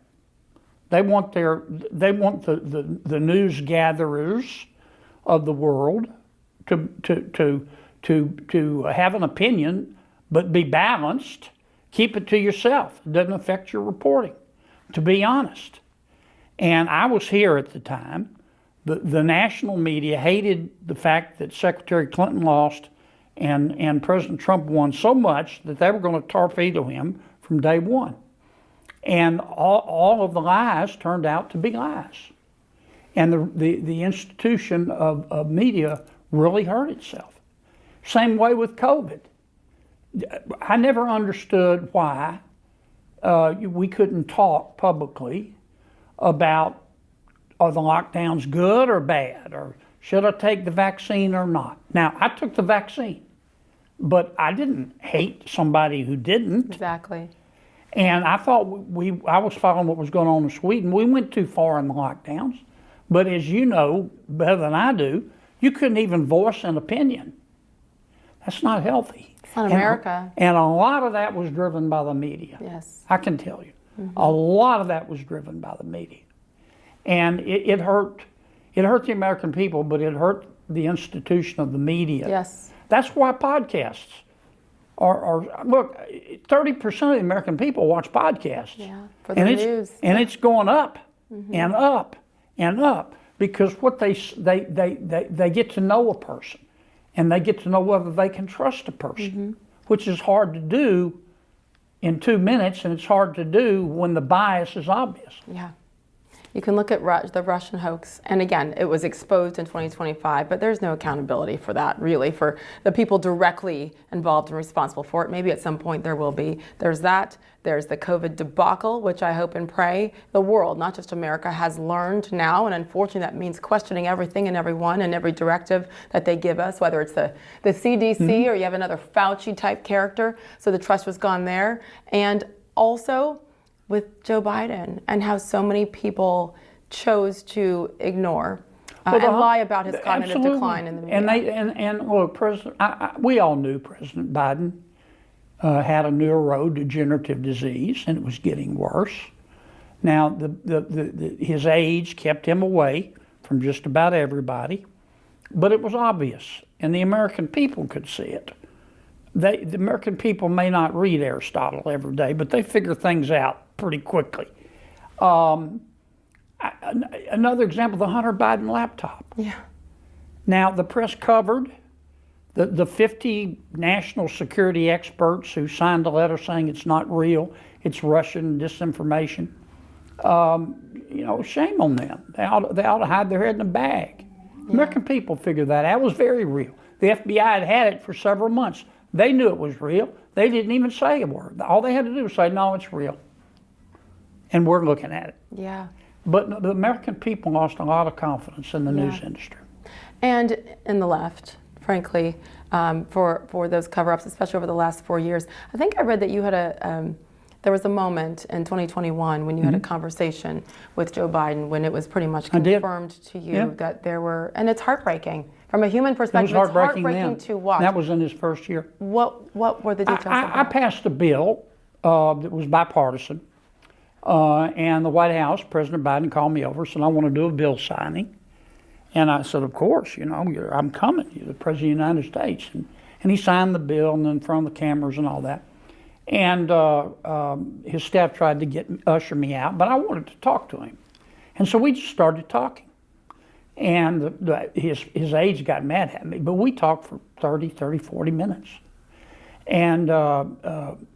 They want the news gatherers of the world to have an opinion, but be balanced. Keep it to yourself. It doesn't affect your reporting, to be honest. And I was here at the time. The national media hated the fact that Secretary Clinton lost and President Trump won so much that they were going to torpedo him from day one. And all of the lies turned out to be lies. And the institution of media really hurt itself. Same way with COVID. I never understood why we couldn't talk publicly about, are the lockdowns good or bad, or should I take the vaccine or not? Now, I took the vaccine, but I didn't hate somebody who didn't. Exactly. And I thought I was following what was going on in Sweden. We went too far in the lockdowns. But as you know better than I do, you couldn't even voice an opinion. That's not healthy. It's not America. And a lot of that was driven by the media. Yes. I can tell you. A lot of that was driven by the media. And it hurt the American people, but it hurt the institution of the media. Yes. That's why podcasts are look, 30% of the American people watch podcasts. Yeah, for the news. And it's going up and up and up because what they get to know a person, and they get to know whether they can trust a person, which is hard to do in 2 minutes, and it's hard to do when the bias is obvious. Yeah. You can look at the Russian hoax, and again, it was exposed in 2025, but there's no accountability for that, really, for the people directly involved and responsible for it. Maybe at some point there will be. There's that. There's the COVID debacle, which I hope and pray the world, not just America, has learned now, and unfortunately that means questioning everything and everyone and every directive that they give us, whether it's the CDC or you have another Fauci-type character, so the trust was gone there. And also, with Joe Biden and how so many people chose to ignore and lie about his cognitive decline in the media. And look, we all knew President Biden had a neurodegenerative disease, and it was getting worse. Now, his age kept him away from just about everybody, but it was obvious. and the American people could see it. The American people may not read Aristotle every day, but they figure things out pretty quickly. Another example, the Hunter Biden laptop. Yeah. Now, the press covered the 50 national security experts who signed a letter saying it's not real, it's Russian disinformation. Shame on them. They ought to hide their head in a bag. Yeah. American people figured that out. It was very real. The FBI had it for several months. They knew it was real. They didn't even say a word. All they had to do was say, no, it's real. And we're looking at it. Yeah. But the American people lost a lot of confidence in the news industry. And in the left, frankly, for those cover-ups, especially over the last 4 years. I think I read that you had there was a moment in 2021 when you had a conversation with Joe Biden when it was pretty much confirmed to you that there were, and it's heartbreaking. From a human perspective, it's heartbreaking to watch. That was in his first year. What were the details of that? I passed a bill that was bipartisan, and the White House, President Biden called me over and said, I want to do a bill signing. And I said, of course, I'm coming. You're the President of the United States. And he signed the bill and in front of the cameras and all that. And his staff tried to usher me out, but I wanted to talk to him. And so we just started talking. And his aides got mad at me, but we talked for 30, 40 minutes. And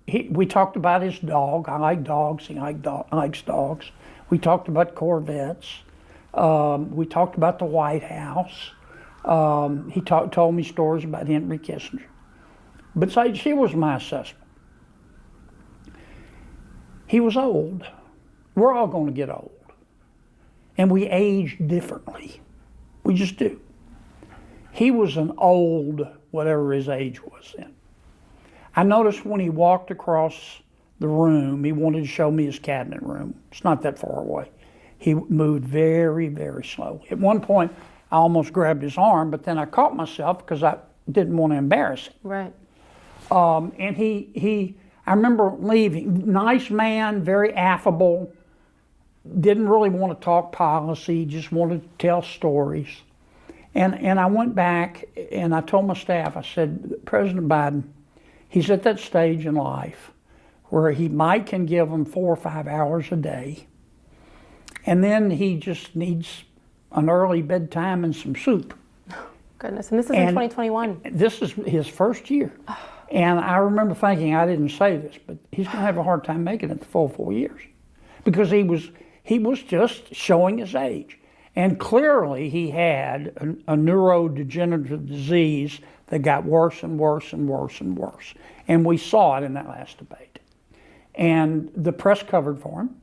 we talked about his dog. I like dogs. He likes dogs. We talked about Corvettes. We talked about the White House. He told me stories about Henry Kissinger. But Sage, here was my assessment. He was old. We're all going to get old. And we age differently. We just do. He was an old, whatever his age was then. I noticed when he walked across the room, he wanted to show me his cabinet room. It's not that far away. He moved very, very slowly. At one point, I almost grabbed his arm, but then I caught myself because I didn't want to embarrass him. Right. And I remember leaving. Nice man, very affable, didn't really want to talk policy, just wanted to tell stories. And I went back and I told my staff, I said, President Biden, he's at that stage in life where he can give them 4 or 5 hours a day. And then he just needs an early bedtime and some soup. Goodness, and this is in 2021. This is his first year. And I remember thinking, I didn't say this, but he's going to have a hard time making it the full 4 years. Because he was just showing his age. And clearly he had a neurodegenerative disease that got worse and worse and worse and worse. And we saw it in that last debate. And the press covered for him.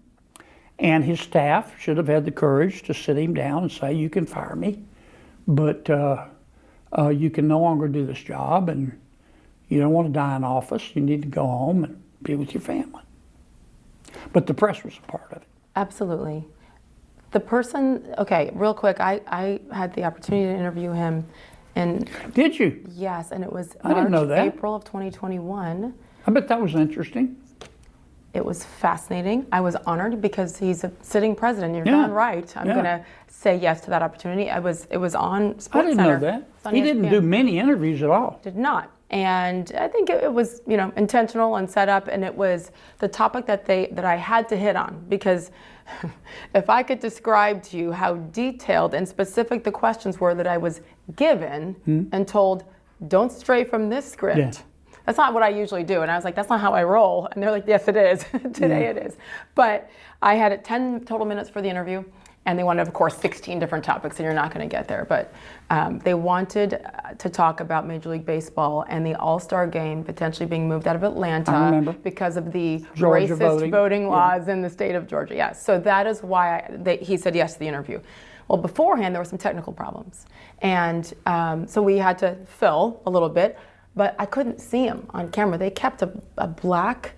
And his staff should have had the courage to sit him down and say, you can fire me, but you can no longer do this job, and you don't want to die in office. You need to go home and be with your family. But the press was a part of it. Absolutely. The person, okay, real quick, I had the opportunity to interview him. And did you? Yes, and it was I didn't know that. April of 2021. I bet that was interesting. It was fascinating. I was honored because he's a sitting president. You're darn right. I'm going to say yes to that opportunity. It was on SportsCenter. I didn't know that. He didn't do many interviews at all. Did not. And I think it was, intentional and set up, and it was the topic that I had to hit on, because if I could describe to you how detailed and specific the questions were that I was given and told, don't stray from this script. Yeah. That's not what I usually do. And I was like, that's not how I roll. And they're like, yes, it is. Today it is. But I had 10 total minutes for the interview. And they wanted, of course, 16 different topics, and you're not going to get there. But they wanted to talk about Major League Baseball and the All-Star Game potentially being moved out of Atlanta because of the racist voting laws in the state of Georgia. Yes. So that is why he said yes to the interview. Well, beforehand, there were some technical problems. And so we had to fill a little bit. But I couldn't see him on camera. They kept a black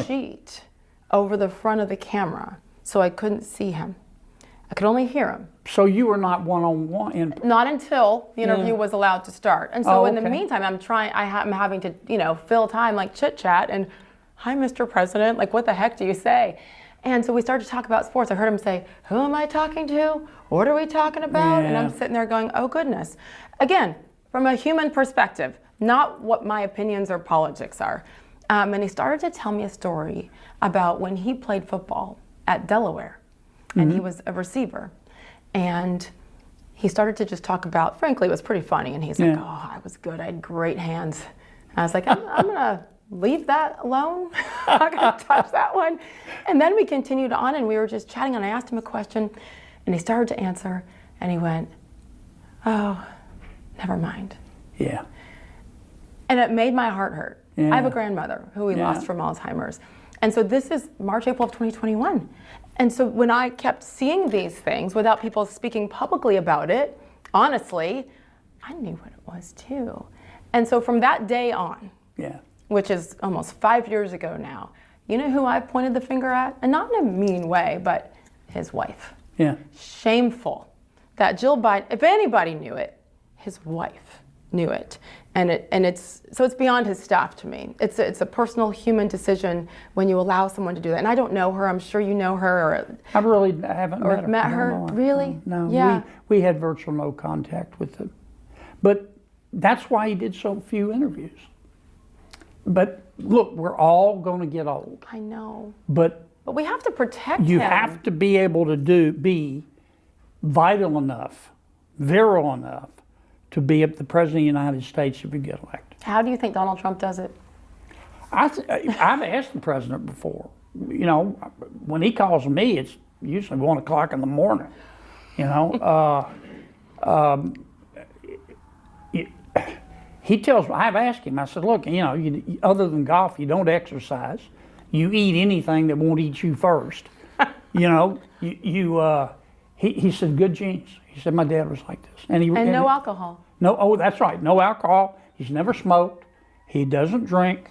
sheet over the front of the camera, so I couldn't see him. I could only hear him. So you were not one-on-one? Not until the interview was allowed to start. And so in the meantime, I'm having to, fill time like chit-chat and, hi, Mr. President, like what the heck do you say? And so we started to talk about sports. I heard him say, who am I talking to? What are we talking about? And I'm sitting there going, oh goodness. Again, from a human perspective, not what my opinions or politics are. And he started to tell me a story about when he played football at Delaware, and he was a receiver. And he started to just talk about, frankly, it was pretty funny. And he's like, oh, I was good. I had great hands. And I was like, I'm going to leave that alone. I'm not going to touch that one. And then we continued on, and we were just chatting, and I asked him a question, and he started to answer, and he went, oh, never mind. Yeah. And it made my heart hurt. Yeah. I have a grandmother who we lost from Alzheimer's. And so this is March, April of 2021. And so when I kept seeing these things without people speaking publicly about it, honestly, I knew what it was too. And so from that day on, which is almost 5 years ago now, you know who I pointed the finger at? And not in a mean way, but his wife. Yeah. Shameful that Jill Biden, if anybody knew it, his wife knew it. And it's beyond his staff to me. It's a personal human decision when you allow someone to do that. And I don't know her. I'm sure you know her. I really haven't met her. No, really? No. Yeah. We had virtual no contact with them. But that's why he did so few interviews. But look, we're all going to get old. I know. But we have to protect him. You have to be able to be vital enough, virile enough, to be the President of the United States if you get elected. How do you think Donald Trump does it? I've asked the President before. You know, when he calls me, it's usually 1 o'clock in the morning. You know, he tells me, I've asked him, I said, look, you know, other than golf, you don't exercise. You eat anything that won't eat you first. You know, he said, good genes. He said, my dad was like this. And no alcohol. No, oh, that's right, no alcohol. He's never smoked. He doesn't drink.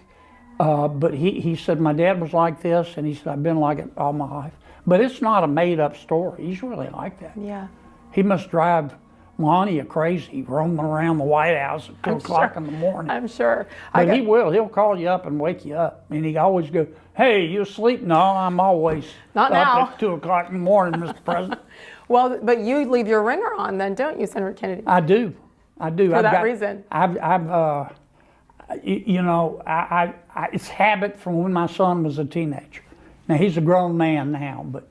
But he said, my dad was like this, and he said, I've been like it all my life. But it's not a made-up story. He's really like that. Yeah. He must drive Melania crazy, roaming around the White House at 2 o'clock in the morning. I'm sure. But he will. He'll call you up and wake you up. And he always go, hey, you asleep? No, I'm always not up now. at 2 o'clock in the morning, Mr. President. Well, but you leave your ringer on then, don't you, Senator Kennedy? I do. For that reason. You know, it's habit from when my son was a teenager. Now, he's a grown man now, but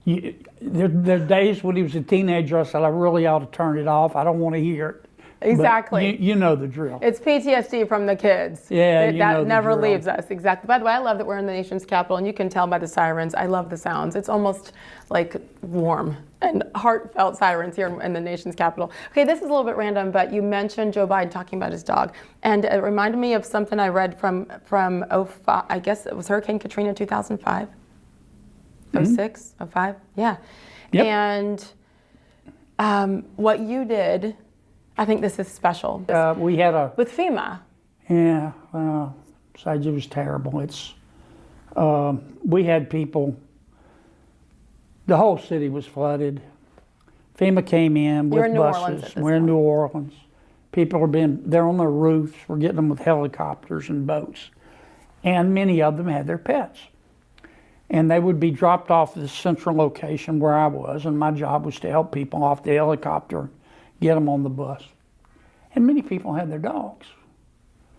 there are days when he was a teenager, I said, I really ought to turn it off. I don't want to hear it. Exactly. You know the drill. It's PTSD from the kids. Yeah, that never leaves us. Exactly. By the way, I love that we're in the nation's capital, and you can tell by the sirens. I love the sounds. It's almost like warm and heartfelt sirens here in the nation's capital. Okay, this is a little bit random, but you mentioned Joe Biden talking about his dog, and it reminded me of something I read from 05, I guess it was Hurricane Katrina 2005. 06, 05, yeah. Yep. And what you did, I think this is special. We had with FEMA. Yeah, Sage, it was terrible. It's we had people. The whole city was flooded. FEMA came in with buses. We're in New Orleans. People they're on their roofs. We're getting them with helicopters and boats, and many of them had their pets. And they would be dropped off at the central location where I was, and my job was to help people off the helicopter, get them on the bus. And many people had their dogs.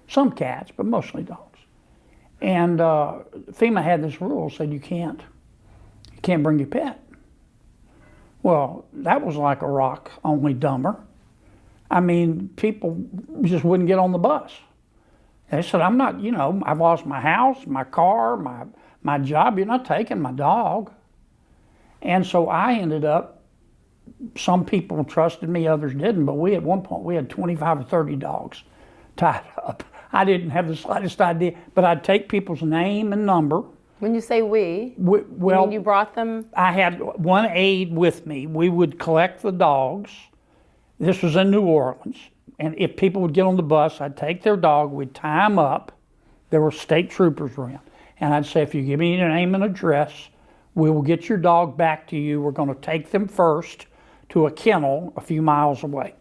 Some cats, but mostly dogs. And FEMA had this rule, said you can't bring your pet. Well, that was like a rock, only dumber. I mean, people just wouldn't get on the bus. They said, I'm not, you know, I've lost my house, my car, my job, you're not taking my dog. And so I ended up, some people trusted me, others didn't, but at one point we had 25 or 30 dogs tied up. I didn't have the slightest idea, but I'd take people's name and number. When you say well, you mean you brought them? I had one aide with me. We would collect the dogs. This was in New Orleans. And if people would get on the bus, I'd take their dog, we'd tie them up. There were state troopers around. And I'd say, if you give me your name and address, we will get your dog back to you. We're going to take them first to a kennel a few miles away.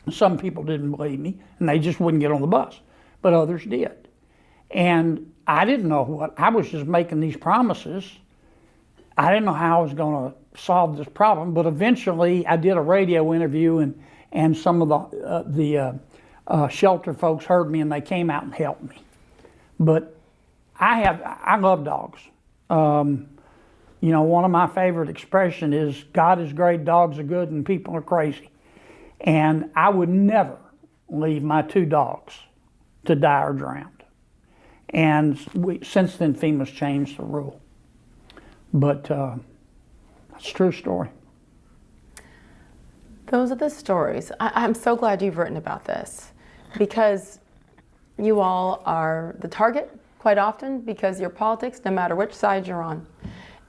Some people didn't believe me, and they just wouldn't get on the bus. But others did. And I didn't know what. I was just making these promises. I didn't know how I was going to solve this problem. But eventually, I did a radio interview, and some of the shelter folks heard me and they came out and helped me. But I love dogs. One of my favorite expressions is God is great, dogs are good, and people are crazy. And I would never leave my 2 dogs to die or drowned. And since then, FEMA's changed the rule. But that's a true story. Those are the stories. I'm so glad you've written about this, because you all are the target quite often because your politics, no matter which side you're on.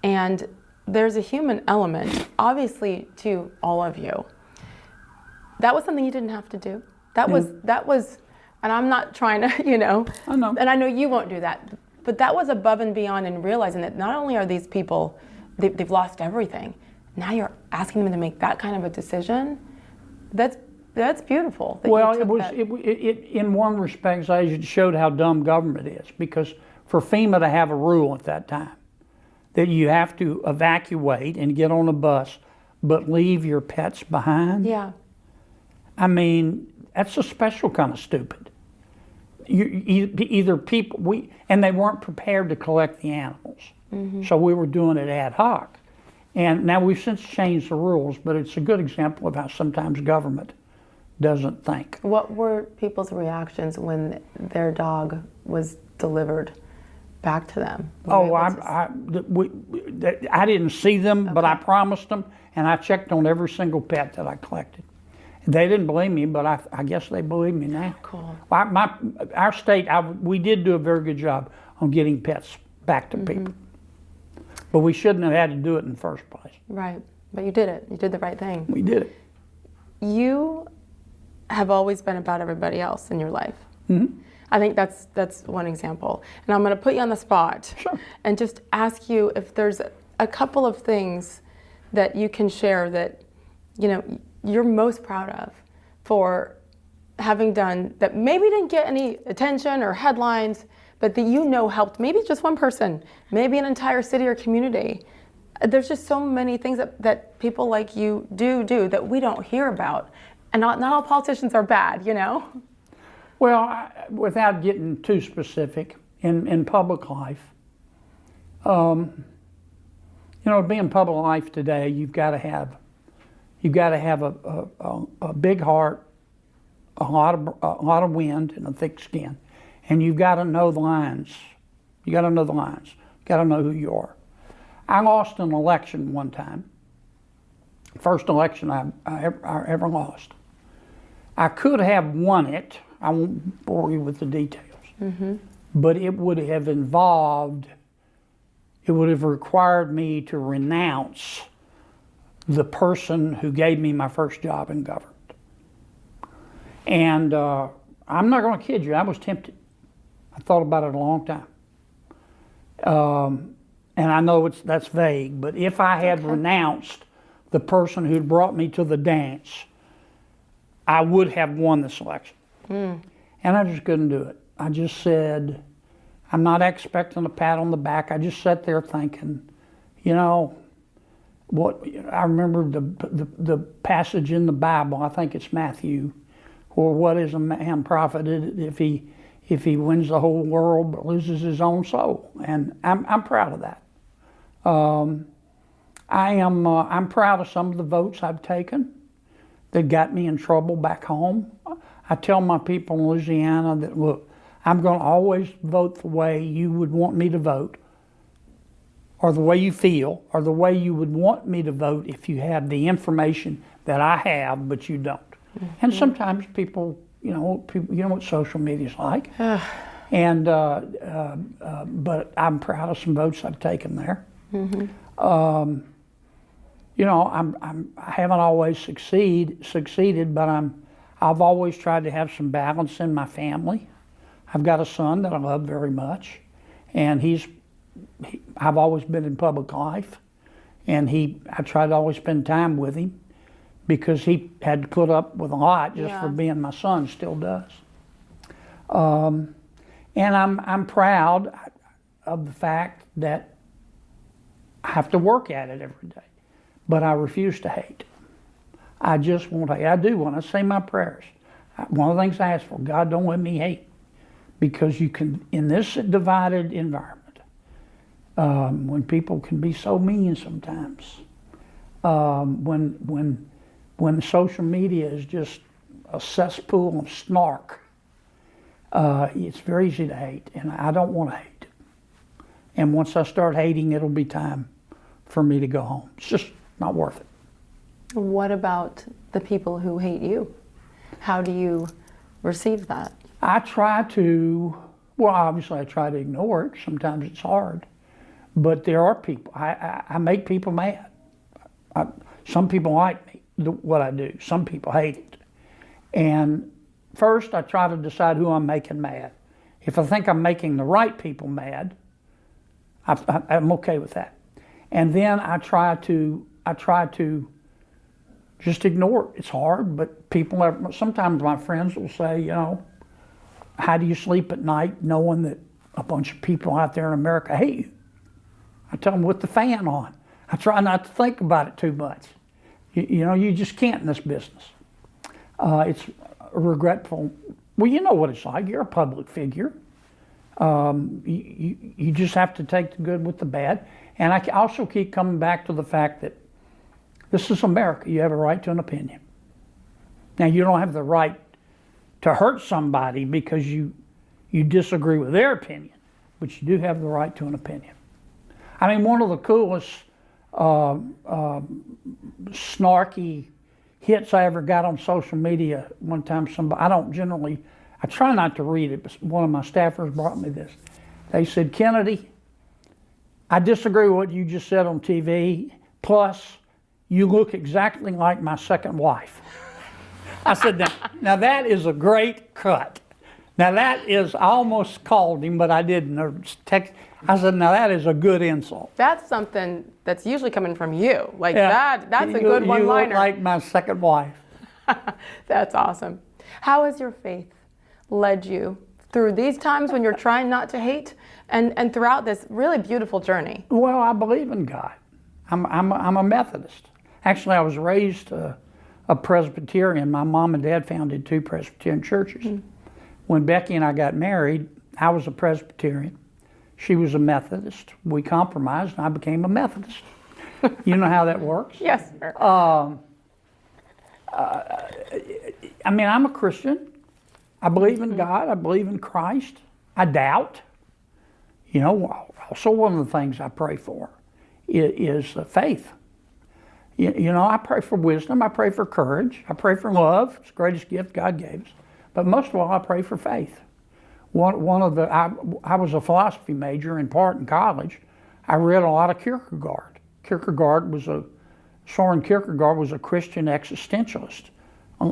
And there's a human element, obviously, to all of you. That was something you didn't have to do. That was, and I'm not trying to, I know. and I know you won't do that, but that was above and beyond in realizing that not only are these people, they've lost everything, now you're asking them to make that kind of a decision. That's beautiful. Well, it in one respect, it showed how dumb government is, because for FEMA to have a rule at that time that you have to evacuate and get on a bus, but leave your pets behind. Yeah. I mean, that's a special kind of stupid. Either people, and they weren't prepared to collect the animals. Mm-hmm. So we were doing it ad hoc. And now we've since changed the rules, but it's a good example of how sometimes government doesn't think. What were people's reactions when their dog was delivered back to them? I didn't see them, okay. But I promised them, and I checked on every single pet that I collected. They didn't believe me, but I guess they believe me now. Cool. Our state, we did do a very good job on getting pets back to people. But we shouldn't have had to do it in the first place. Right, but you did it. You did the right thing. We did it. You have always been about everybody else in your life. Mm-hmm. I think that's one example. And I'm going to put you on the spot. Sure. And just ask you if there's a couple of things that you can share that, you're most proud of for having done that maybe didn't get any attention or headlines, but that helped maybe just one person, maybe an entire city or community. There's just so many things that people like you do that we don't hear about. And not all politicians are bad, Well, without getting too specific, in public life, to be in public life today, you've got to have a big heart, a lot of wind, and a thick skin, and you've got to know the lines. You got to know the lines. You got to know who you are. I lost an election one time. First election I ever lost. I could have won it. I won't bore you with the details. Mm-hmm. But it would have required me to renounce the person who gave me my first job in government. And I'm not going to kid you, I was tempted. I thought about it a long time. And I know that's vague, but if I had renounced the person who'd brought me to the dance, I would have won this election. And I just couldn't do it. I just said, I'm not expecting a pat on the back. I just sat there thinking, what I remember the passage in the Bible, I think it's Matthew, or what is a man profited if he wins the whole world but loses his own soul? And I'm proud of that. I'm proud of some of the votes I've taken that got me in trouble back home. I tell my people in Louisiana that, look, I'm going to always vote the way you would want me to vote, or the way you feel, or the way you would want me to vote if you have the information that I have, but you don't. Mm-hmm. And sometimes people, you know what social media's like. And but I'm proud of some votes I've taken there. Mm-hmm. I haven't always succeeded, but I've always tried to have some balance in my family. I've got a son that I love very much, and I've always been in public life, and I try to always spend time with him because he had to put up with a lot just for being my son, still does. And I'm proud of the fact that I have to work at it every day, but I refuse to hate. I just want to hate. I do when I say my prayers. One of the things I ask for, God, don't let me hate. Because you can, in this divided environment, when people can be so mean sometimes, when social media is just a cesspool of snark, it's very easy to hate, and I don't want to hate. And once I start hating, it'll be time for me to go home. It's just not worth it. What about the people who hate you? How do you receive that? I try to, well, obviously I try to ignore it. Sometimes it's hard. But there are people, I make people mad. Some people like me, what I do. Some people hate it. And first I try to decide who I'm making mad. If I think I'm making the right people mad, I'm okay with that. And then I try to just ignore it. It's hard, but sometimes my friends will say, you know, how do you sleep at night knowing that a bunch of people out there in America hate you? I tell them with the fan on. I try not to think about it too much. You know, you just can't in this business. It's regretful. Well, you know what it's like. You're a public figure. You just have to take the good with the bad. And I also keep coming back to the fact that this is America. You have a right to an opinion. Now, you don't have the right to hurt somebody because you disagree with their opinion, but you do have the right to an opinion. I mean, one of the coolest snarky hits I ever got on social media one time, I try not to read it, but one of my staffers brought me this. They said, Kennedy, I disagree with what you just said on TV, plus you look exactly like my second wife. I said, now that is a great cut. Now that is, I almost called him, but I didn't. I said, now that is a good insult. That's something that's usually coming from you. Like that's a good one-liner. You look like my second wife. That's awesome. How has your faith led you through these times when you're trying not to hate and throughout this really beautiful journey? Well, I believe in God. I'm a Methodist. Actually, I was raised a Presbyterian. My mom and dad founded 2 Presbyterian churches. Mm-hmm. When Becky and I got married, I was a Presbyterian. She was a Methodist. We compromised, and I became a Methodist. You know how that works? Yes, sir. I mean, I'm a Christian. I believe in God. I believe in Christ. I doubt. You know, also one of the things I pray for is faith. You know, I pray for wisdom. I pray for courage. I pray for love. It's the greatest gift God gave us. But most of all, I pray for faith. I was a philosophy major in part in college. I read a lot of Kierkegaard. Soren Kierkegaard was a Christian existentialist.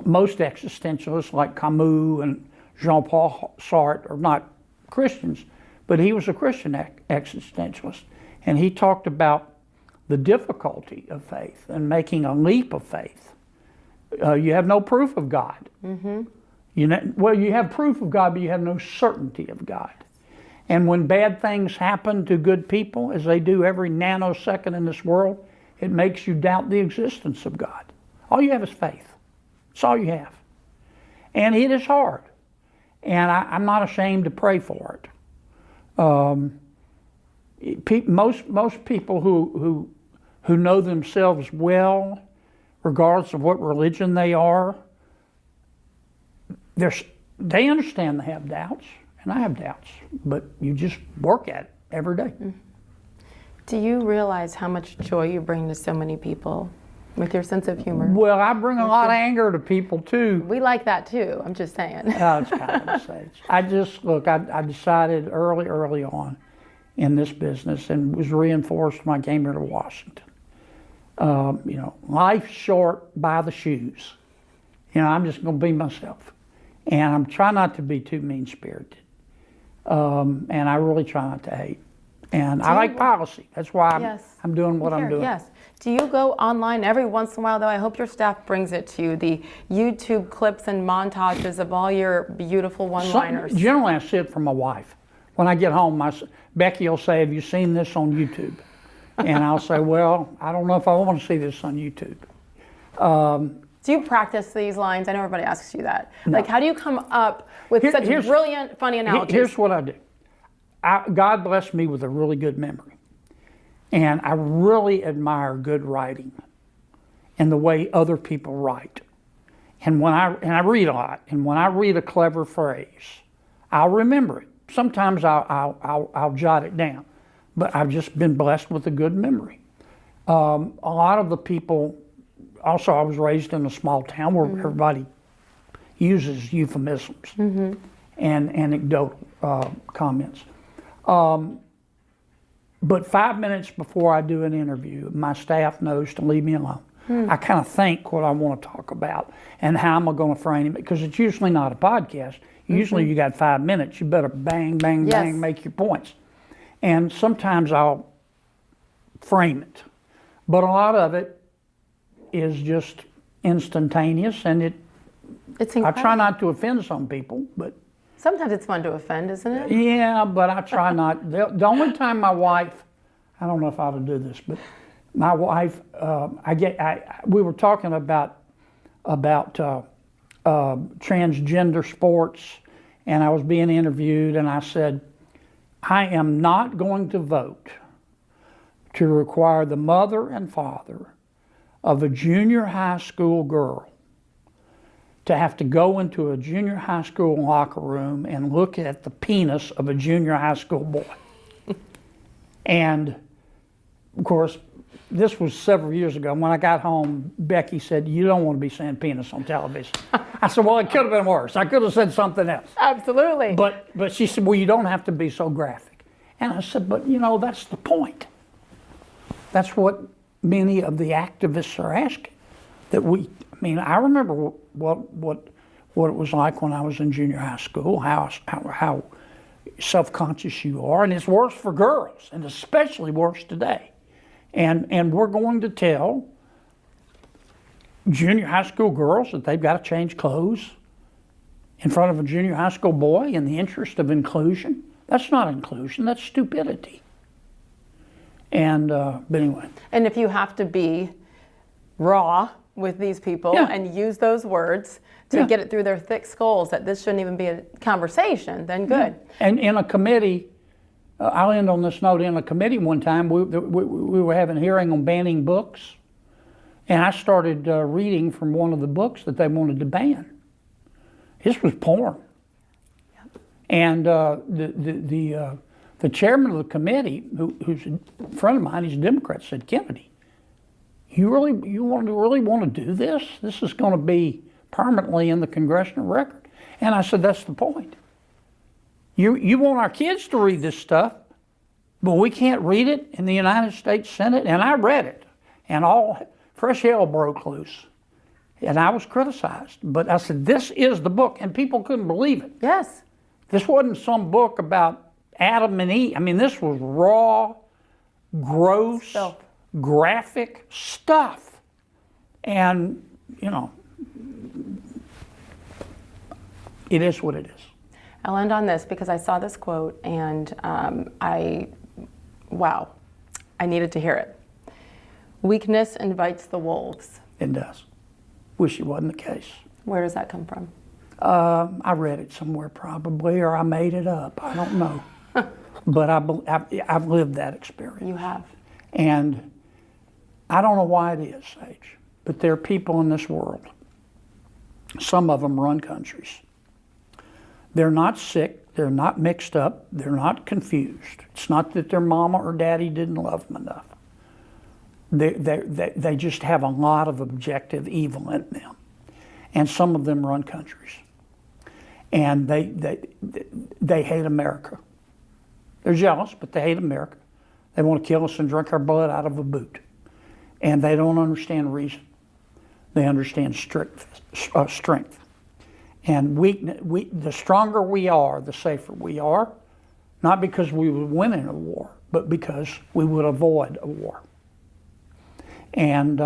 Most existentialists like Camus and Jean-Paul Sartre are not Christians, but he was a Christian existentialist. And he talked about the difficulty of faith and making a leap of faith. You have no proof of God. Mm-hmm. You have proof of God, but you have no certainty of God. And when bad things happen to good people, as they do every nanosecond in this world, it makes you doubt the existence of God. All you have is faith. That's all you have. And it is hard. And I'm not ashamed to pray for it. Most people who know themselves well, regardless of what religion they are, they understand they have doubts, and I have doubts, but you just work at it every day. Do you realize how much joy you bring to so many people with your sense of humor? Well, I bring a lot of anger to people too. We like that too, I'm just saying. Oh, it's kind of a Sage. I decided early on in this business, and was reinforced when I came here to Washington. Life's short, buy the shoes. I'm just going to be myself. And I'm trying not to be too mean-spirited. And I really try not to hate. And I like policy. That's why I'm doing what I'm doing. Yes. Do you go online every once in a while, though? I hope your staff brings it to you, the YouTube clips and montages of all your beautiful one-liners. Generally, I see it from my wife. When I get home, Becky will say, have you seen this on YouTube? And I'll say, well, I don't know if I want to see this on YouTube. Do you practice these lines? I know everybody asks you that. Like, how do you come up with such brilliant, funny analogies? Here's what I do. God blessed me with a really good memory. And I really admire good writing and the way other people write. And I read a lot. And when I read a clever phrase, I'll remember it. Sometimes I'll jot it down. But I've just been blessed with a good memory. A lot of the people, also I was raised in a small town where everybody uses euphemisms and anecdotal comments. But 5 minutes before I do an interview, my staff knows to leave me alone. I kind of think what I want to talk about and how am I going to frame it, because it's usually not a podcast. Usually you got 5 minutes. You better bang, bang, bang, make your points. And sometimes I'll frame it. But a lot of it is just instantaneous, and It's I incredible. try not to offend some people, but Sometimes it's fun to offend, isn't it? yeah, but I try not. The only time my wife, I don't know if I ought to do this, but my wife, we were talking about transgender sports, and I was being interviewed, and I said, I am not going to vote to require the mother and father of a junior high school girl to have to go into a junior high school locker room and look at the penis of a junior high school boy. And of course, this was several years ago. When I got home, Becky said, "You don't want to be saying penis on television." I said, "Well, it could have been worse. I could have said something else." Absolutely. But she said, "Well, you don't have to be so graphic." And I said, "But that's the point. That's what many of the activists are asking. I remember what it was like when I was in junior high school, how self-conscious you are, and it's worse for girls, and especially worse today. And we're going to tell junior high school girls that they've got to change clothes in front of a junior high school boy in the interest of inclusion. That's not inclusion, that's stupidity. And but anyway. And if you have to be raw with these people and use those words to get it through their thick skulls that this shouldn't even be a conversation, then good. And in a committee, I'll end on this note. In a committee one time, we were having a hearing on banning books, and I started reading from one of the books that they wanted to ban. This was porn. And the chairman of the committee, who's a friend of mine, he's a Democrat, said, "Kennedy, you really want to do this? This is going to be permanently in the congressional record." And I said, "That's the point. You want our kids to read this stuff, but we can't read it in the United States Senate." And I read it, and all fresh hell broke loose. And I was criticized. But I said, this is the book, and people couldn't believe it. Yes. This wasn't some book about Adam and Eve. This was raw, gross, graphic stuff. And, it is what it is. I'll end on this because I saw this quote and I needed to hear it. Weakness invites the wolves. It does. Wish it wasn't the case. Where does that come from? I read it somewhere probably, or I made it up. I don't know. But I've lived that experience. You have. And I don't know why it is, Sage, but there are people in this world, some of them run countries. They're not sick, they're not mixed up, they're not confused. It's not that their mama or daddy didn't love them enough. They just have a lot of objective evil in them. And some of them run countries. And they hate America. They're jealous, but they hate America. They want to kill us and drink our blood out of a boot. And they don't understand reason. They understand strength. And the stronger we are, the safer we are. Not because we would win in a war, but because we would avoid a war. And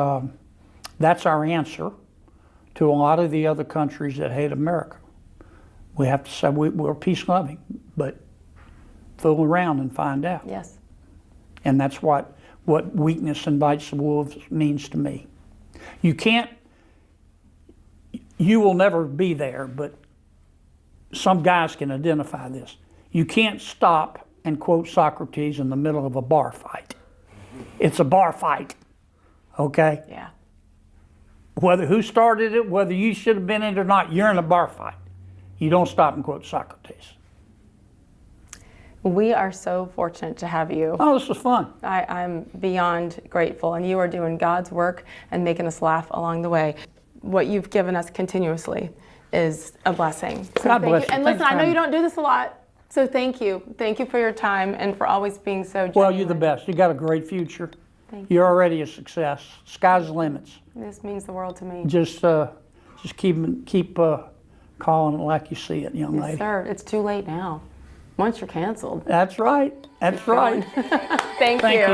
that's our answer to a lot of the other countries that hate America. We have to say we're peace-loving, but fool around and find out. Yes. And that's what weakness invites the wolves means to me. You can't you will never be there, but some guys can identify this. You can't stop and quote Socrates in the middle of a bar fight. It's a bar fight, okay? Yeah. Whether who started it, whether you should have been in it or not, you're in a bar fight. You don't stop and quote Socrates. We are so fortunate to have you. Oh, this was fun. I'm beyond grateful, and you are doing God's work and making us laugh along the way. What you've given us continuously is a blessing. So God thank bless you. you. And Thanks listen, I for know you having don't do this a lot, so thank you. Thank you for your time and for always being so genuine. Well, you're the best. You got a great future. Thank you. You're already a success. Sky's the limits. This means the world to me. Just keep calling it like you see it, young lady. Sir, it's too late now. Once you're canceled. That's right. That's right. Thank Thank you. you.